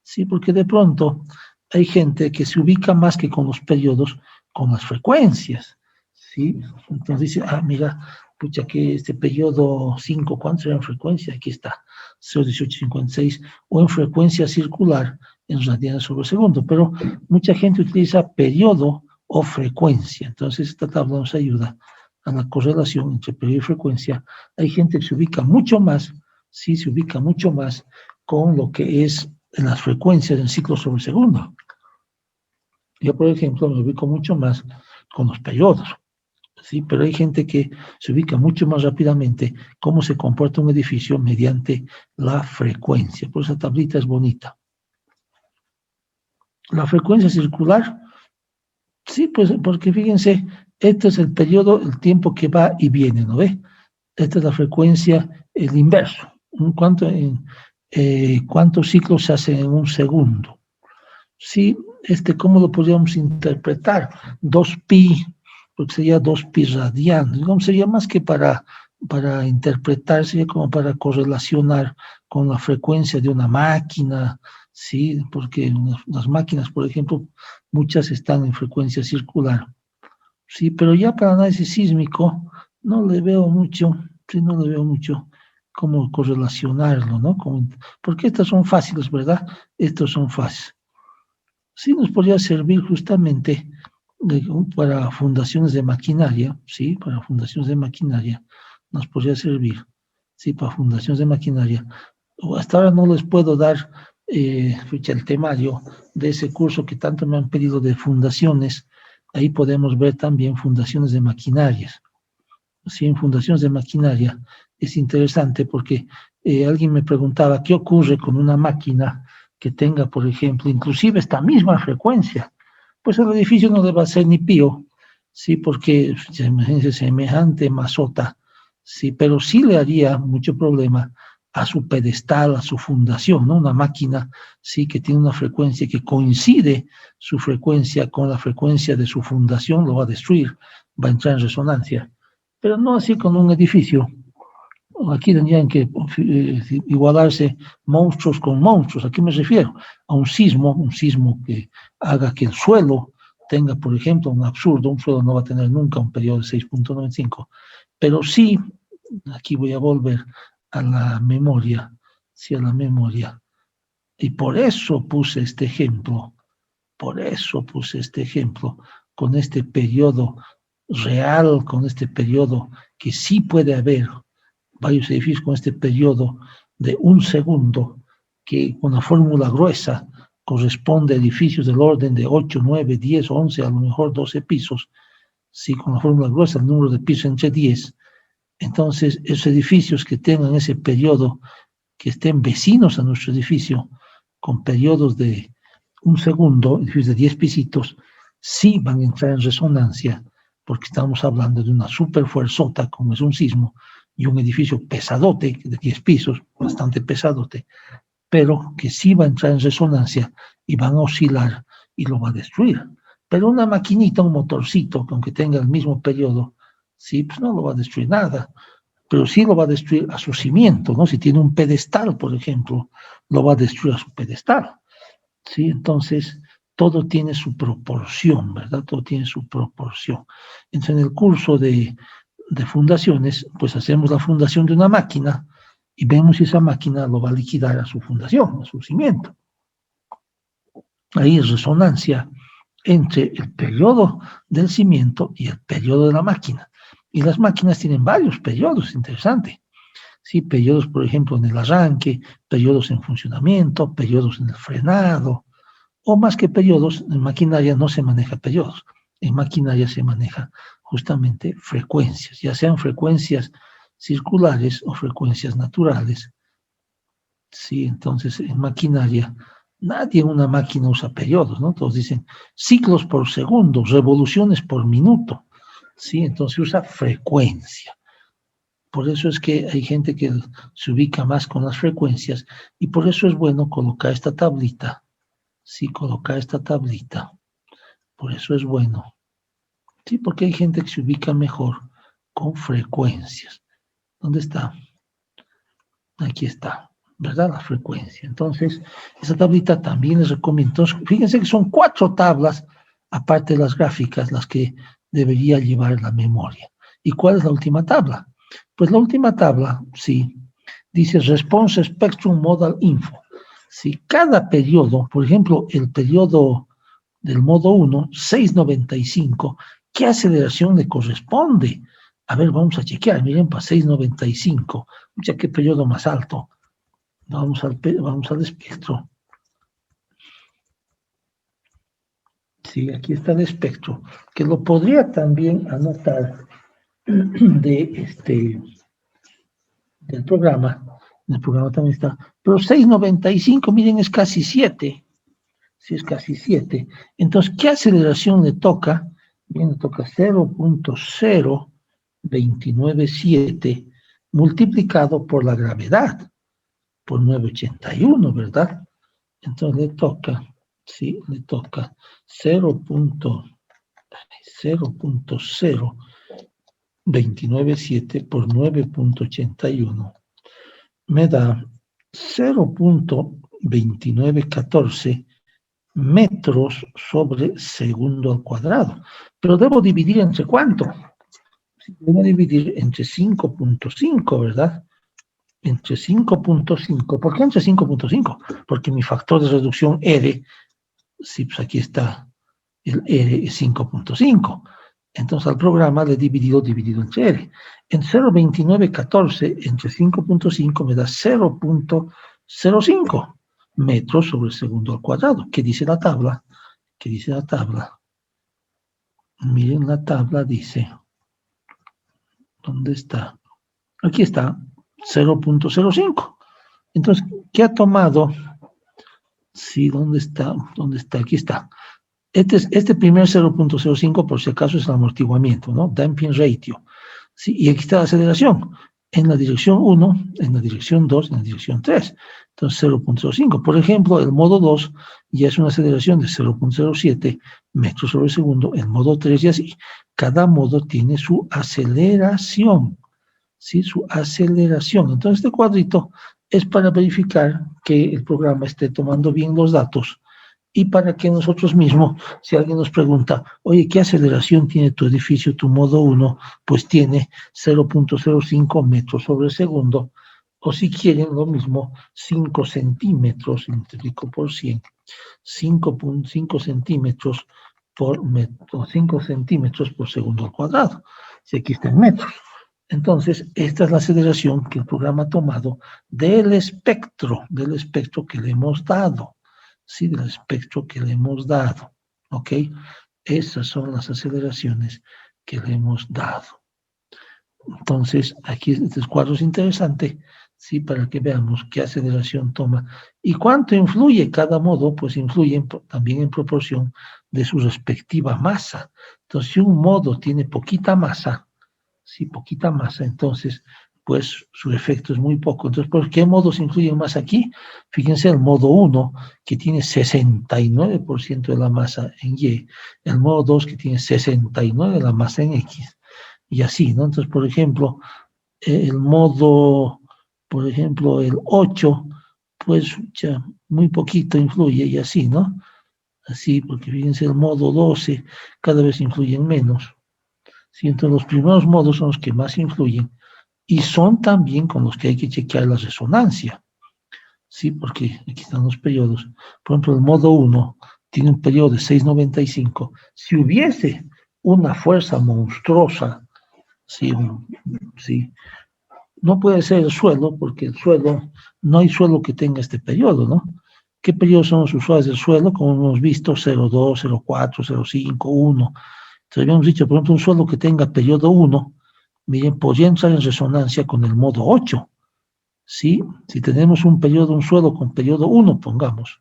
¿sí? Porque de pronto hay gente que se ubica más que con los periodos, con las frecuencias, ¿sí? Entonces dice, mira, pucha, que este periodo 5, ¿cuánto era en frecuencia? Aquí está, 0,1856, o en frecuencia circular, en radianes sobre segundo, pero mucha gente utiliza periodo o frecuencia, entonces esta tabla nos ayuda a la correlación entre periodo y frecuencia. Hay gente que se ubica mucho más, sí, se ubica mucho más con lo que es en las frecuencias en ciclos sobre segundo. Yo, por ejemplo, me ubico mucho más con los periodos, ¿sí? Pero hay gente que se ubica mucho más rápidamente cómo se comporta un edificio mediante la frecuencia. Por esa tablita es bonita. La frecuencia circular, sí, pues porque fíjense, este es el periodo, el tiempo que va y viene, ¿no ve? Esta es la frecuencia, el inverso. ¿Cuántos ciclos se hacen en un segundo? Sí, ¿cómo lo podríamos interpretar? 2pi, porque sería 2pi radian. Digamos, sería más que para interpretar, sería como para correlacionar con la frecuencia de una máquina, sí, porque las máquinas, por ejemplo, muchas están en frecuencia circular. Sí, pero ya para análisis sísmico no le veo mucho, sí, no le veo mucho cómo correlacionarlo, ¿no? Porque estas son fáciles, ¿verdad? Estos son fáciles. Sí nos podría servir justamente para fundaciones de maquinaria, ¿sí? Para fundaciones de maquinaria nos podría servir, ¿sí? Para fundaciones de maquinaria. Hasta ahora no les puedo dar el temario de ese curso que tanto me han pedido de fundaciones. Ahí podemos ver también fundaciones de maquinarias. Sí, en fundaciones de maquinaria es interesante porque alguien me preguntaba qué ocurre con una máquina que tenga, por ejemplo, inclusive esta misma frecuencia. Pues el edificio no le va a ser ni pío, sí, porque imagínense semejante masota, sí, pero sí le haría mucho problema a su pedestal, a su fundación, ¿no? Una máquina, sí, que tiene una frecuencia que coincide su frecuencia con la frecuencia de su fundación, lo va a destruir, va a entrar en resonancia. Pero no así con un edificio. Aquí tendrían que igualarse monstruos con monstruos. ¿A qué me refiero? A un sismo que haga que el suelo tenga, por ejemplo, un absurdo. Un suelo no va a tener nunca un periodo de 6.95, pero sí, aquí voy a volver a la memoria, sí, a la memoria. Y por eso puse este ejemplo, con este periodo real, con este periodo que sí puede haber varios edificios con este periodo de un segundo, que con la fórmula gruesa corresponde a edificios del orden de 8, 9, 10, 11, a lo mejor 12 pisos, si con la fórmula gruesa el número de pisos entre 10, entonces esos edificios que tengan ese periodo, que estén vecinos a nuestro edificio, con periodos de un segundo, edificios de 10 pisitos, sí van a entrar en resonancia, porque estamos hablando de una superfuerzota, como es un sismo, y un edificio pesadote, de 10 pisos, bastante pesadote, pero que sí va a entrar en resonancia y van a oscilar y lo va a destruir. Pero una maquinita, un motorcito, que aunque tenga el mismo periodo, sí, pues no lo va a destruir nada, pero sí lo va a destruir a su cimiento, ¿no? Si tiene un pedestal, por ejemplo, lo va a destruir a su pedestal, ¿sí? Entonces, todo tiene su proporción, ¿verdad? Todo tiene su proporción. Entonces, en el curso de fundaciones, pues hacemos la fundación de una máquina y vemos si esa máquina lo va a liquidar a su fundación, a su cimiento. Ahí es resonancia entre el periodo del cimiento y el periodo de la máquina. Y las máquinas tienen varios periodos, interesante. Sí, periodos, por ejemplo, en el arranque, periodos en funcionamiento, periodos en el frenado, o más que periodos, en maquinaria no se maneja periodos. En maquinaria se maneja justamente frecuencias, ya sean frecuencias circulares o frecuencias naturales. Sí, entonces en maquinaria, nadie en una máquina usa periodos, ¿no? Todos dicen ciclos por segundo, revoluciones por minuto. Sí, entonces usa frecuencia. Por eso es que hay gente que se ubica más con las frecuencias y por eso es bueno colocar esta tablita. Sí, colocar esta tablita. Por eso es bueno. Sí, porque hay gente que se ubica mejor con frecuencias. ¿Dónde está? Aquí está, ¿verdad? La frecuencia. Entonces, esa tablita también les recomiendo. Entonces, fíjense que son 4 tablas, aparte de las gráficas, las que debería llevar la memoria. ¿Y cuál es la última tabla? Pues la última tabla, sí, dice Response Spectrum Modal Info. Si cada periodo, por ejemplo, el periodo del modo 1, 695, ¿qué aceleración le corresponde? A ver, vamos a chequear, miren, para 695, ya qué periodo más alto. Vamos al espectro. Sí, aquí está el espectro, que lo podría también anotar del programa. En el programa también está. Pero 695, miren, es casi 7. Sí, es casi 7. Entonces, ¿qué aceleración le toca? Bien, le toca 0.0297 multiplicado por la gravedad, por 981, ¿verdad? Entonces le toca, sí, le toca 0.0297 por 9.81. Me da 0.2914 metros sobre segundo al cuadrado. Pero debo dividir entre ¿cuánto? Debo dividir entre 5.5, ¿verdad? Entre 5.5. ¿Por qué entre 5.5? Porque mi factor de reducción R, sí, pues aquí está, el R es 5.5. Entonces al programa le he dividido entre R. En 0.2914 entre 5.5 me da 0.05 metros sobre segundo al cuadrado. ¿Qué dice la tabla? ¿Qué dice la tabla? Miren, la tabla dice, ¿dónde está? Aquí está, 0.05. Entonces, ¿qué ha tomado? Sí, ¿dónde está? ¿Dónde está? Aquí está. Este primer 0.05, por si acaso, es el amortiguamiento, ¿no? Damping ratio. Sí, y aquí está la aceleración. En la dirección 1, en la dirección 2, en la dirección 3. Entonces, 0.05. Por ejemplo, el modo 2 ya es una aceleración de 0.07 metros sobre segundo. El modo 3 y así. Cada modo tiene su aceleración. ¿Sí? Su aceleración. Entonces, este cuadrito es para verificar que el programa esté tomando bien los datos y para que nosotros mismos, si alguien nos pregunta, oye, ¿qué aceleración tiene tu edificio, tu modo 1? Pues tiene 0.05 metros sobre segundo, o si quieren lo mismo, 5 centímetros, multiplico por 100, 5.5 centímetros por metro, 5 centímetros por segundo al cuadrado, si aquí está en metros. Entonces, esta es la aceleración que el programa ha tomado del espectro que le hemos dado. Sí, del espectro que le hemos dado, ¿ok? Esas son las aceleraciones que le hemos dado. Entonces, aquí este cuadro es interesante, ¿sí? Para que veamos qué aceleración toma. ¿Y cuánto influye cada modo? Pues influye también en proporción de su respectiva masa. Entonces, si un modo tiene poquita masa, ¿sí? Poquita masa, entonces pues su efecto es muy poco. Entonces, ¿por qué modos influyen más aquí? Fíjense el modo 1, que tiene 69% de la masa en Y, el modo 2, que tiene 69% de la masa en X, y así, ¿no? Entonces, por ejemplo, el modo, por ejemplo, el 8, pues ya muy poquito influye, y así, ¿no? Así, porque fíjense, el modo 12 cada vez influyen menos. ¿Sí? Entonces, los primeros modos son los que más influyen, y son también con los que hay que chequear la resonancia, ¿sí? Porque aquí están los periodos. Por ejemplo, el modo 1 tiene un periodo de 6,95. Si hubiese una fuerza monstruosa, ¿sí? ¿Sí? No puede ser el suelo, porque el suelo, no hay suelo que tenga este periodo, ¿no? ¿Qué periodos son los usuales del suelo? Como hemos visto, 0,2, 0,4, 0,5, 1. Entonces habíamos dicho, por ejemplo, un suelo que tenga periodo 1, miren, podría entrar en resonancia con el modo 8, ¿sí? Si tenemos un suelo con periodo 1, pongamos,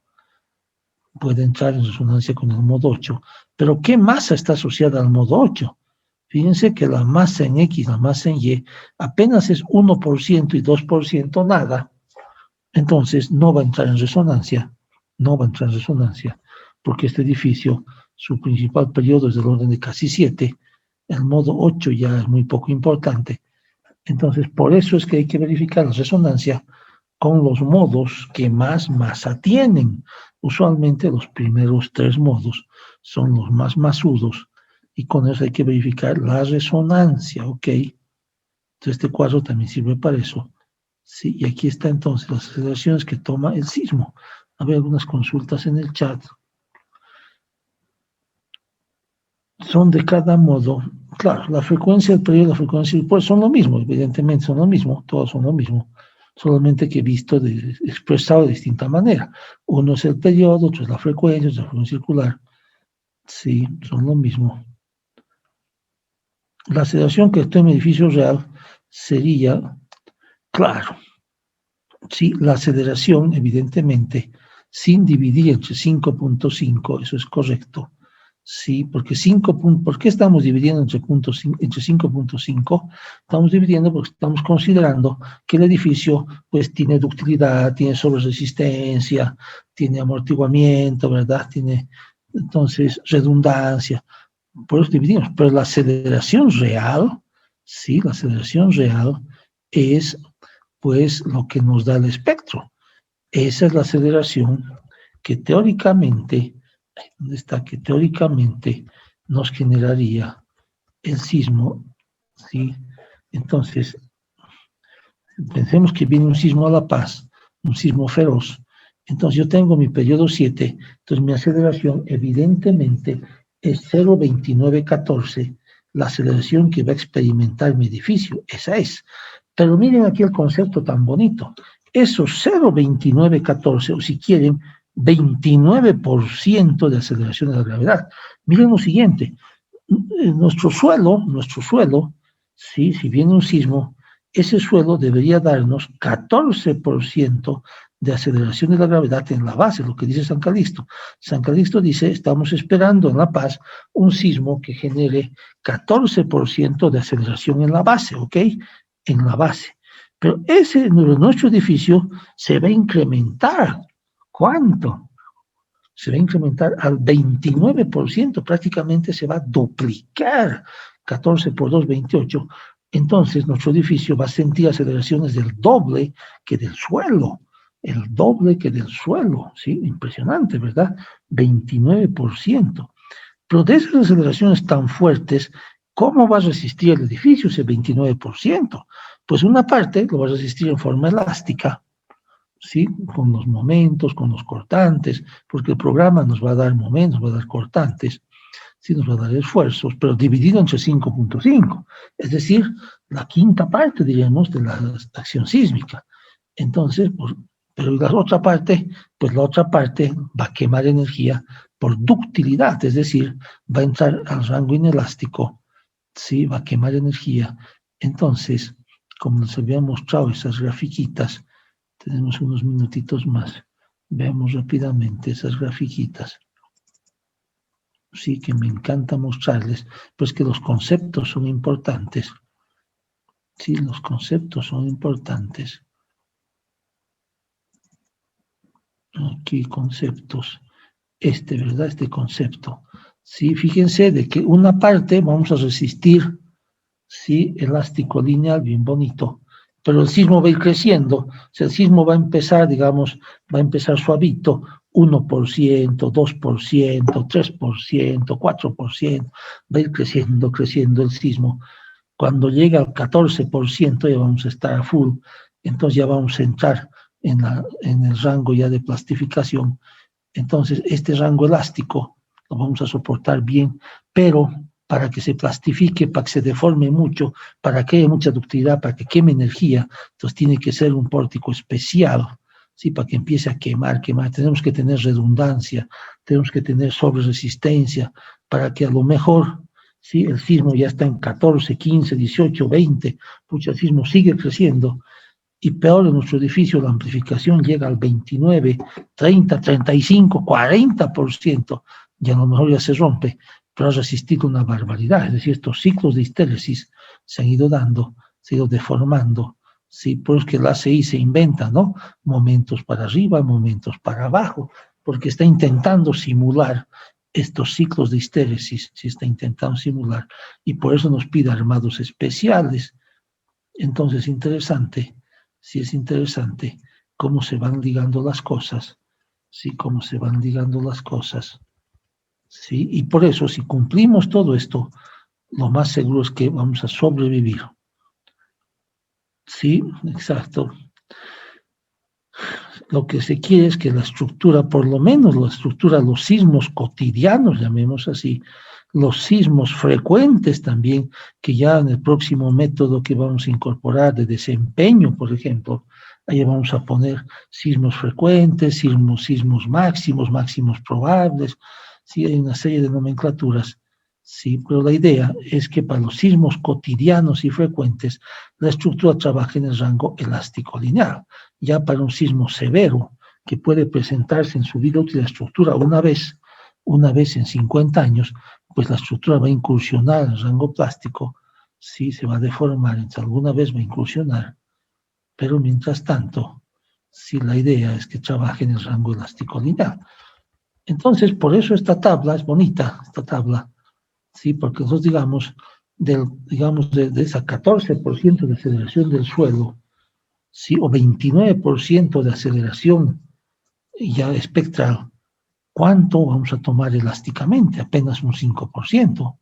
puede entrar en resonancia con el modo 8. Pero ¿qué masa está asociada al modo 8? Fíjense que la masa en X, la masa en Y, apenas es 1% y 2% nada. Entonces no va a entrar en resonancia, porque este edificio, su principal periodo es del orden de casi 7, el modo 8 ya es muy poco importante. Entonces, por eso es que hay que verificar la resonancia con los modos que más masa tienen. Usualmente los primeros 3 modos son los más masudos, y con eso hay que verificar la resonancia, ¿ok? Entonces este cuadro también sirve para eso. Sí, y aquí está entonces las aceleraciones que toma el sismo. A ver, algunas consultas en el chat. Son de cada modo. Claro, la frecuencia del periodo y la frecuencia del son lo mismo, evidentemente son lo mismo, todos son lo mismo, solamente que visto expresado de distinta manera. Uno es el periodo, otro es la frecuencia circular. Sí, son lo mismo. La aceleración que está en edificio real sería, claro, sí, la aceleración, evidentemente, sin dividir entre 5.5, eso es correcto. Sí, porque ¿por qué estamos dividiendo entre 5.5? Estamos dividiendo porque estamos considerando que el edificio pues tiene ductilidad, tiene sobreresistencia, tiene amortiguamiento, ¿verdad? Tiene entonces redundancia. Por eso dividimos. Pero la aceleración real, sí, la aceleración real es pues lo que nos da el espectro. Esa es la aceleración que teóricamente, ¿dónde está? Que teóricamente nos generaría el sismo, ¿sí? Entonces, pensemos que viene un sismo a La Paz, un sismo feroz. Entonces yo tengo mi periodo 7, entonces mi aceleración evidentemente es 0,2914, la aceleración que va a experimentar mi edificio, esa es. Pero miren aquí el concepto tan bonito. Esos 0,2914, o si quieren, 29% de aceleración de la gravedad. Miren lo siguiente, nuestro suelo, ¿sí? Si viene un sismo, ese suelo debería darnos 14% de aceleración de la gravedad en la base, lo que dice San Calixto. San Calixto dice, estamos esperando en La Paz un sismo que genere 14% de aceleración en la base, ¿ok? En la base. Pero ese, nuestro edificio se va a incrementar. ¿Cuánto? Se va a incrementar al 29%, prácticamente se va a duplicar. 14 por 2, 28. Entonces, nuestro edificio va a sentir aceleraciones del doble que del suelo. El doble que del suelo, ¿sí? Impresionante, ¿verdad? 29%. Pero de esas aceleraciones tan fuertes, ¿cómo va a resistir el edificio ese 29%? Pues una parte lo va a resistir en forma elástica, ¿sí? Con los momentos, con los cortantes, porque el programa nos va a dar momentos, va a dar cortantes, sí nos va a dar esfuerzos, pero dividido entre 5.5, es decir, la quinta parte, diríamos, de la acción sísmica. Entonces, pues, pero la otra parte, pues la otra parte va a quemar energía por ductilidad, es decir, va a entrar al rango inelástico, ¿sí? Va a quemar energía. Entonces, como les había mostrado esas grafiquitas, tenemos unos minutitos más. Veamos rápidamente esas grafiquitas. Sí, que me encanta mostrarles, pues que los conceptos son importantes. Sí, los conceptos son importantes. Aquí conceptos. ¿Verdad? Este concepto. Sí, fíjense de que una parte vamos a resistir, sí, elástico lineal, bien bonito, pero el sismo va a ir creciendo, o sea, el sismo va a empezar, digamos, va a empezar suavito, 1%, 2%, 3%, 4%, va a ir creciendo, creciendo el sismo. Cuando llega al 14% ya vamos a estar a full, entonces ya vamos a entrar en el rango ya de plastificación. Entonces, este rango elástico lo vamos a soportar bien, pero para que se plastifique, para que se deforme mucho, para que haya mucha ductilidad, para que queme energía, entonces tiene que ser un pórtico especial, ¿sí? Para que empiece a quemar, quemar. Tenemos que tener redundancia, tenemos que tener sobreresistencia, para que a lo mejor, ¿sí? El sismo ya está en 14, 15, 18, 20, pucha, el sismo sigue creciendo, y peor en nuestro edificio la amplificación llega al 29, 30, 35, 40%, y a lo mejor ya se rompe, pero ha resistido una barbaridad, es decir, estos ciclos de histéresis se han ido dando, se han ido deformando, sí, por eso que la ACI se inventa, ¿no? Momentos para arriba, momentos para abajo, porque está intentando simular estos ciclos de histéresis, se está intentando simular, y por eso nos pide armados especiales. Entonces, interesante, sí es interesante cómo se van ligando las cosas, sí, cómo se van ligando las cosas, sí, y por eso, si cumplimos todo esto, lo más seguro es que vamos a sobrevivir. Sí, exacto. Lo que se quiere es que la estructura, por lo menos la estructura, los sismos cotidianos, llamemos así, los sismos frecuentes también, que ya en el próximo método que vamos a incorporar de desempeño, por ejemplo, ahí vamos a poner sismos frecuentes, sismos máximos, máximos probables, sí, hay una serie de nomenclaturas, sí, pero la idea es que para los sismos cotidianos y frecuentes, la estructura trabaje en el rango elástico lineal. Ya para un sismo severo, que puede presentarse en su vida útil la estructura una vez en 50 años, pues la estructura va a incursionar en el rango plástico, sí, se va a deformar, entonces alguna vez va a incursionar, pero mientras tanto, sí, la idea es que trabaje en el rango elástico lineal. Entonces, por eso esta tabla es bonita, esta tabla, sí, porque nosotros digamos, de esa 14% de aceleración del suelo, sí, o 29% de aceleración ya espectral, ¿cuánto vamos a tomar elásticamente? Apenas un 5%.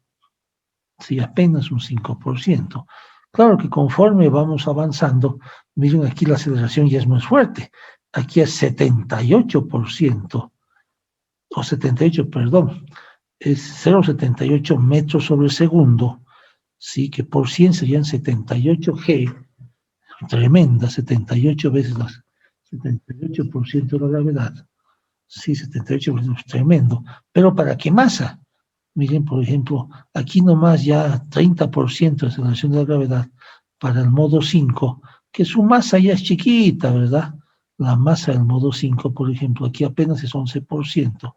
Sí, apenas un 5%. Claro que conforme vamos avanzando, miren aquí la aceleración ya es más fuerte. Aquí es 78%, o 78, perdón, es 0,78 metros sobre segundo, sí, que por 100 serían 78 G, tremenda, 78 veces las 78% de la gravedad. Sí, 78% es tremendo. Pero ¿para qué masa? Miren, por ejemplo, aquí nomás ya 30% de aceleración de la gravedad para el modo 5, que su masa ya es chiquita, ¿verdad? La masa del modo 5, por ejemplo, aquí apenas es 11%.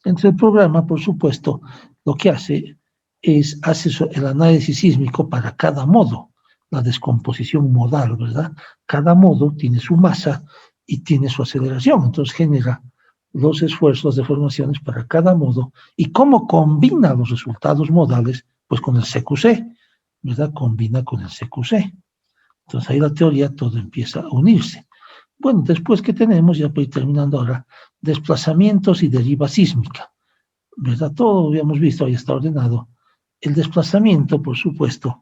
Entonces el programa, por supuesto, lo que hace es el análisis sísmico para cada modo, la descomposición modal, ¿verdad? Cada modo tiene su masa y tiene su aceleración, entonces genera los esfuerzos, las deformaciones para cada modo y cómo combina los resultados modales, pues con el CQC, ¿verdad? Combina con el CQC. Entonces ahí la teoría todo empieza a unirse. Bueno, después que tenemos, ya voy terminando ahora, desplazamientos y deriva sísmica, ¿verdad? Todo lo habíamos visto, ahí está ordenado. El desplazamiento, por supuesto,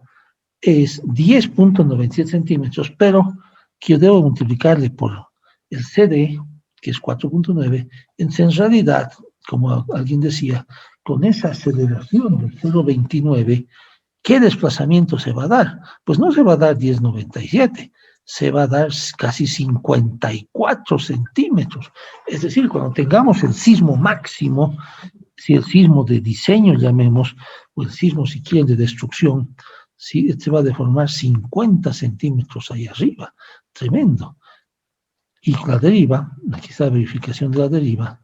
es 10.97 centímetros, pero que yo debo multiplicarle por el CD, que es 4.9, en realidad, como alguien decía, con esa aceleración del 0.29, ¿qué desplazamiento se va a dar? Pues no se va a dar 10.97, se va a dar casi 54 centímetros. Es decir, cuando tengamos el sismo máximo, si el sismo de diseño llamemos, o el sismo si quieren de destrucción, si se va a deformar 50 centímetros ahí arriba, tremendo. Y la deriva, aquí está la verificación de la deriva,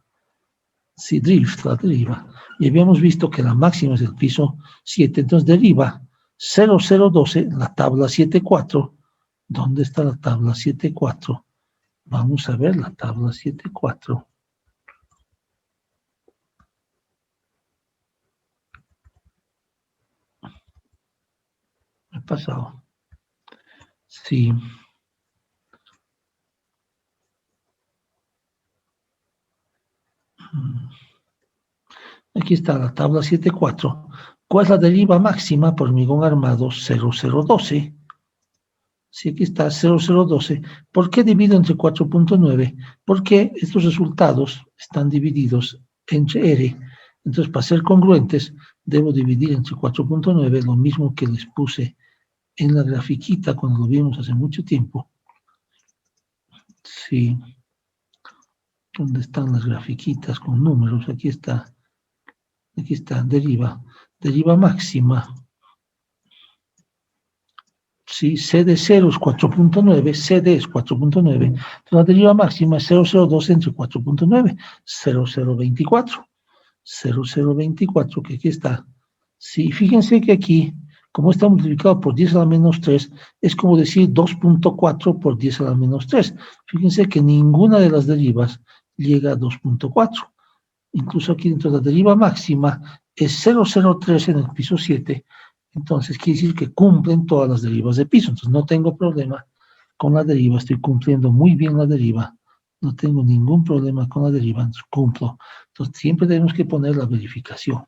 si drift, la deriva, y habíamos visto que la máxima es el piso 7, entonces deriva 0012, la tabla 7.4, ¿dónde está la tabla 7.4? Vamos a ver la tabla 7.4. Me he pasado. Sí. Aquí está la tabla 7.4. ¿Cuál es la deriva máxima por hormigón armado 0012? Sí, aquí está 0012. ¿Por qué divido entre 4.9? Porque estos resultados están divididos entre R. Entonces, para ser congruentes, debo dividir entre 4.9, lo mismo que les puse en la grafiquita cuando lo vimos hace mucho tiempo. Sí. ¿Dónde están las grafiquitas con números? Aquí está. Aquí está, deriva. Deriva máxima. Sí, C de 0 es 4.9, CD es 4.9. Entonces la deriva máxima es 0,02 entre 4.9, 0,024. 0,024, que aquí está. Sí, fíjense que aquí, como está multiplicado por 10 a la menos 3, es como decir 2.4 por 10 a la menos 3. Fíjense que ninguna de las derivas llega a 2.4. Incluso aquí dentro de la deriva máxima es 0,03 en el piso 7, entonces quiere decir que cumplen todas las derivas de piso, entonces no tengo problema con la deriva, estoy cumpliendo muy bien la deriva, no tengo ningún problema con la deriva, entonces cumplo. Entonces siempre tenemos que poner la verificación.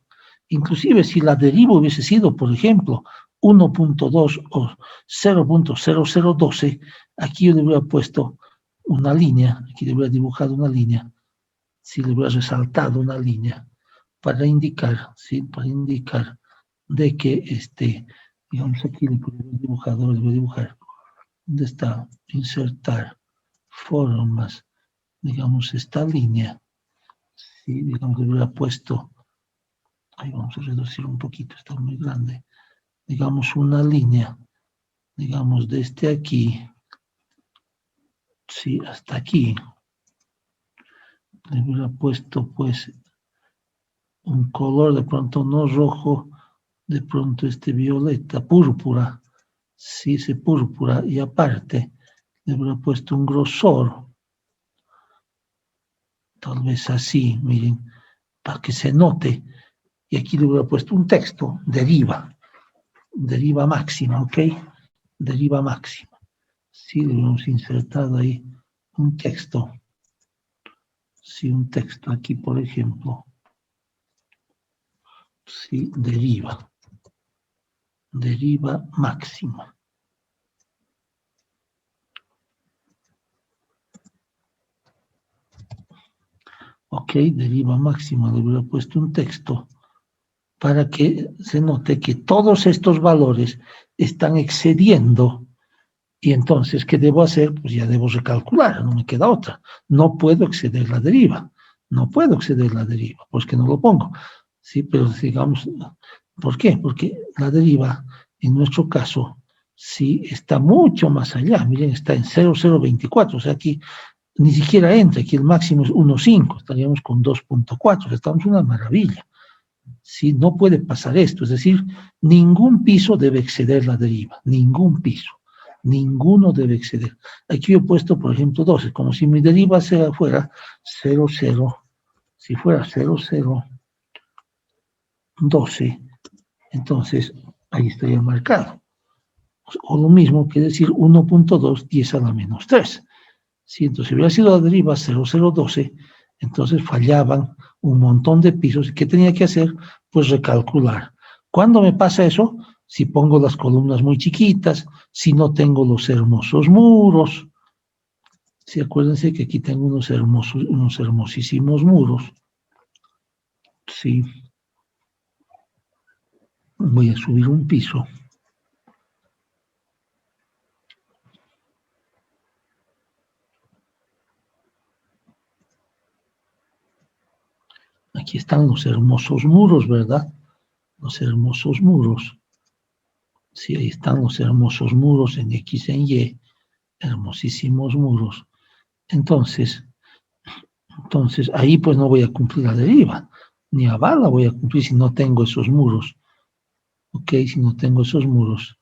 Inclusive si la deriva hubiese sido, por ejemplo, 1.2 o 0.0012, aquí yo le hubiera puesto una línea, aquí le hubiera dibujado una línea, si le hubiera resaltado una línea para indicar, ¿sí? Para indicar de que, digamos aquí le voy a dibujar, ¿dónde está? Insertar formas, digamos esta línea, ¿sí? Digamos que le hubiera puesto, ahí vamos a reducir un poquito, está muy grande, digamos una línea, digamos desde aquí, sí, hasta aquí, le hubiera puesto pues un color de pronto no rojo, de pronto violeta, púrpura, sí, ese púrpura, y aparte le hubiera puesto un grosor, tal vez así, miren, para que se note, y aquí le hubiera puesto un texto, deriva máxima, ¿ok? Deriva máxima. Sí, le hubiéramos insertado ahí un texto, sí, un texto aquí, por ejemplo, sí, deriva máxima. Ok, deriva máxima, le hubiera puesto un texto para que se note que todos estos valores están excediendo y entonces, ¿qué debo hacer? Pues ya debo recalcular, no me queda otra. No puedo exceder la deriva, pues que no lo pongo. Sí, pero digamos, ¿por qué? Porque la deriva, en nuestro caso, sí, está mucho más allá. Miren, está en 0,024, o sea, aquí ni siquiera entra, aquí el máximo es 1,5, estaríamos con 2,4, estamos en una maravilla. Sí, no puede pasar esto, es decir, ningún piso debe exceder la deriva, ningún piso, ninguno debe exceder. Aquí yo he puesto, por ejemplo, 12, como si mi deriva fuera 0,0, si fuera 0,012, entonces ahí estaría marcado. O lo mismo que decir 1,2, 10 a la menos 3. Si entonces hubiera sido la deriva 0,012, entonces fallaban un montón de pisos. ¿Y qué tenía que hacer? Pues recalcular. ¿Cuándo me pasa eso? Si pongo las columnas muy chiquitas, si no tengo los hermosos muros. Sí, acuérdense que aquí tengo unos hermosísimos muros. Sí. Voy a subir un piso. Aquí están los hermosos muros, ¿verdad? Los hermosos muros. Sí, ahí están los hermosos muros en X, en Y. Hermosísimos muros. Entonces, ahí pues no voy a cumplir la deriva, ni a bala voy a cumplir si no tengo esos muros. Ok, si no tengo esos muros.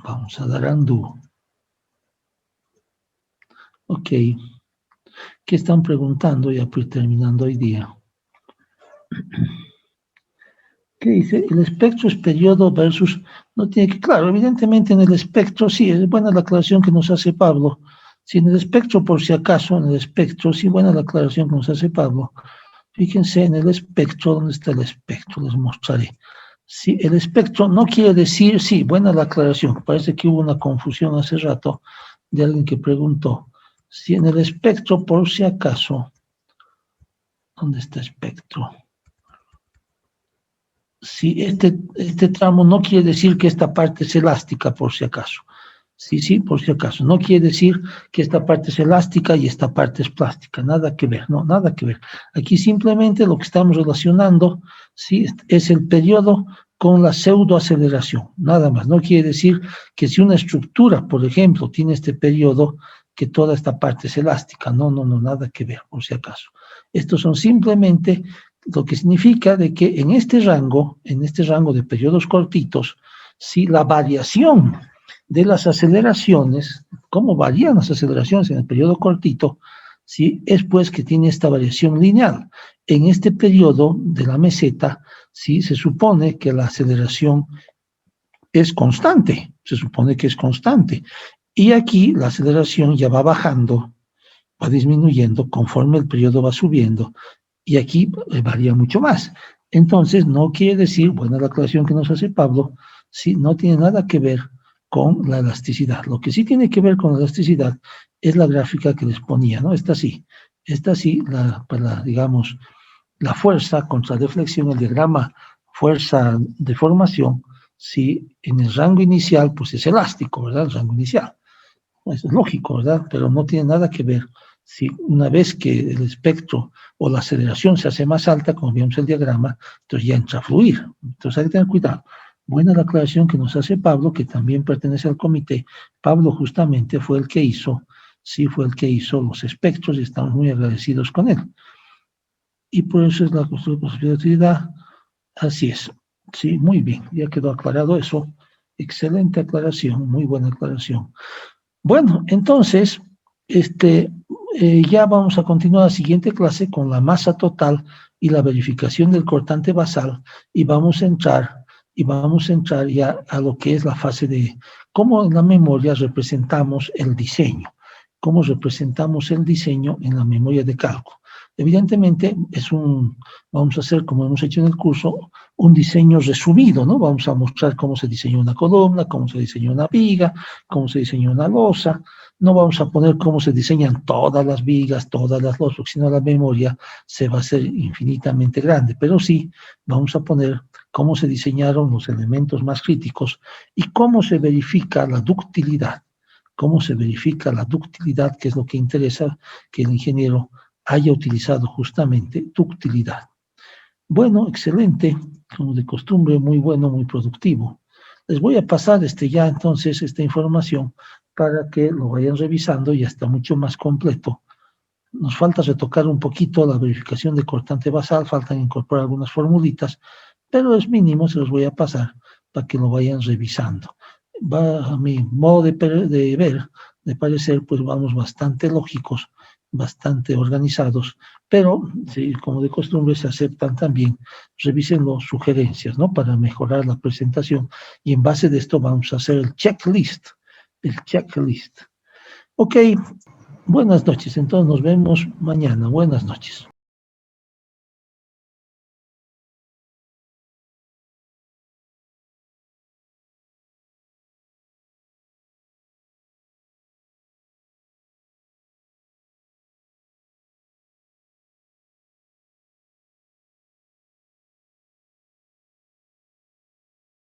Vamos a dar undo. Ok. ¿Qué están preguntando? Ya pues terminando hoy día. ¿Qué dice? El espectro es periodo versus... No tiene que... Claro, evidentemente en el espectro, sí, es buena la aclaración que nos hace Pablo. Si en el espectro, por si acaso, en el espectro, sí, buena la aclaración que nos hace Pablo. Fíjense en el espectro, ¿dónde está el espectro? Les mostraré. Sí, el espectro no quiere decir, sí, buena la aclaración, parece que hubo una confusión hace rato de alguien que preguntó, si en el espectro, por si acaso, ¿dónde está espectro? Si este tramo no quiere decir que esta parte es elástica, por si acaso. Sí, por si acaso. No quiere decir que esta parte es elástica y esta parte es plástica. Nada que ver, no, nada que ver. Aquí simplemente lo que estamos relacionando, sí, es el periodo con la pseudoaceleración. Nada más. No quiere decir que si una estructura, por ejemplo, tiene este periodo, que toda esta parte es elástica. No, nada que ver, por si acaso. Estos son simplemente lo que significa de que en este rango de periodos cortitos, sí, la variación de las aceleraciones, cómo varían las aceleraciones en el periodo cortito, ¿sí? Es pues que tiene esta variación lineal. En este periodo de la meseta, ¿sí? Se supone que la aceleración es constante, se supone que es constante. Y aquí la aceleración ya va bajando, va disminuyendo conforme el periodo va subiendo, y aquí varía mucho más. Entonces, no quiere decir, buena la aclaración que nos hace Pablo, sí, no tiene nada que ver con la elasticidad. Lo que sí tiene que ver con la elasticidad es la gráfica que les ponía, ¿no? Esta sí, digamos, la fuerza contra deflexión, el diagrama fuerza-deformación, sí, en el rango inicial, pues es elástico, ¿verdad? El rango inicial. Eso es lógico, ¿verdad? Pero no tiene nada que ver si una vez que el espectro o la aceleración se hace más alta, como vemos el diagrama, entonces ya entra a fluir. Entonces hay que tener cuidado. Buena la aclaración que nos hace Pablo, que también pertenece al comité. Pablo justamente fue el que hizo, sí, fue el que hizo los espectros y estamos muy agradecidos con él. Y por eso es la posibilidad. Así es. Sí, muy bien. Ya quedó aclarado eso. Excelente aclaración, muy buena aclaración. Bueno, entonces, ya vamos a continuar la siguiente clase con la masa total y la verificación del cortante basal, y vamos a entrar ya a lo que es la fase de cómo en la memoria representamos el diseño, cómo representamos el diseño en la memoria de cálculo. Evidentemente, vamos a hacer, como hemos hecho en el curso, un diseño resumido, ¿no? Vamos a mostrar cómo se diseñó una columna, cómo se diseñó una viga, cómo se diseñó una losa. No vamos a poner cómo se diseñan todas las vigas, todas las losas, porque si no la memoria se va a hacer infinitamente grande, pero sí vamos a poner cómo se diseñaron los elementos más críticos y cómo se verifica la ductilidad, que es lo que interesa que el ingeniero haya utilizado justamente ductilidad. Bueno, excelente, como de costumbre, muy bueno, muy productivo. Les voy a pasar ya entonces esta información para que lo vayan revisando, ya está mucho más completo. Nos falta retocar un poquito la verificación de cortante basal, faltan incorporar algunas formulitas, pero es mínimo, se los voy a pasar para que lo vayan revisando. Va a mi modo de ver, de parecer, pues vamos bastante lógicos, bastante organizados, pero sí, como de costumbre se aceptan también, revisen las sugerencias, ¿no? Para mejorar la presentación y en base de esto vamos a hacer el checklist, el checklist. Ok, buenas noches, entonces nos vemos mañana. Buenas noches.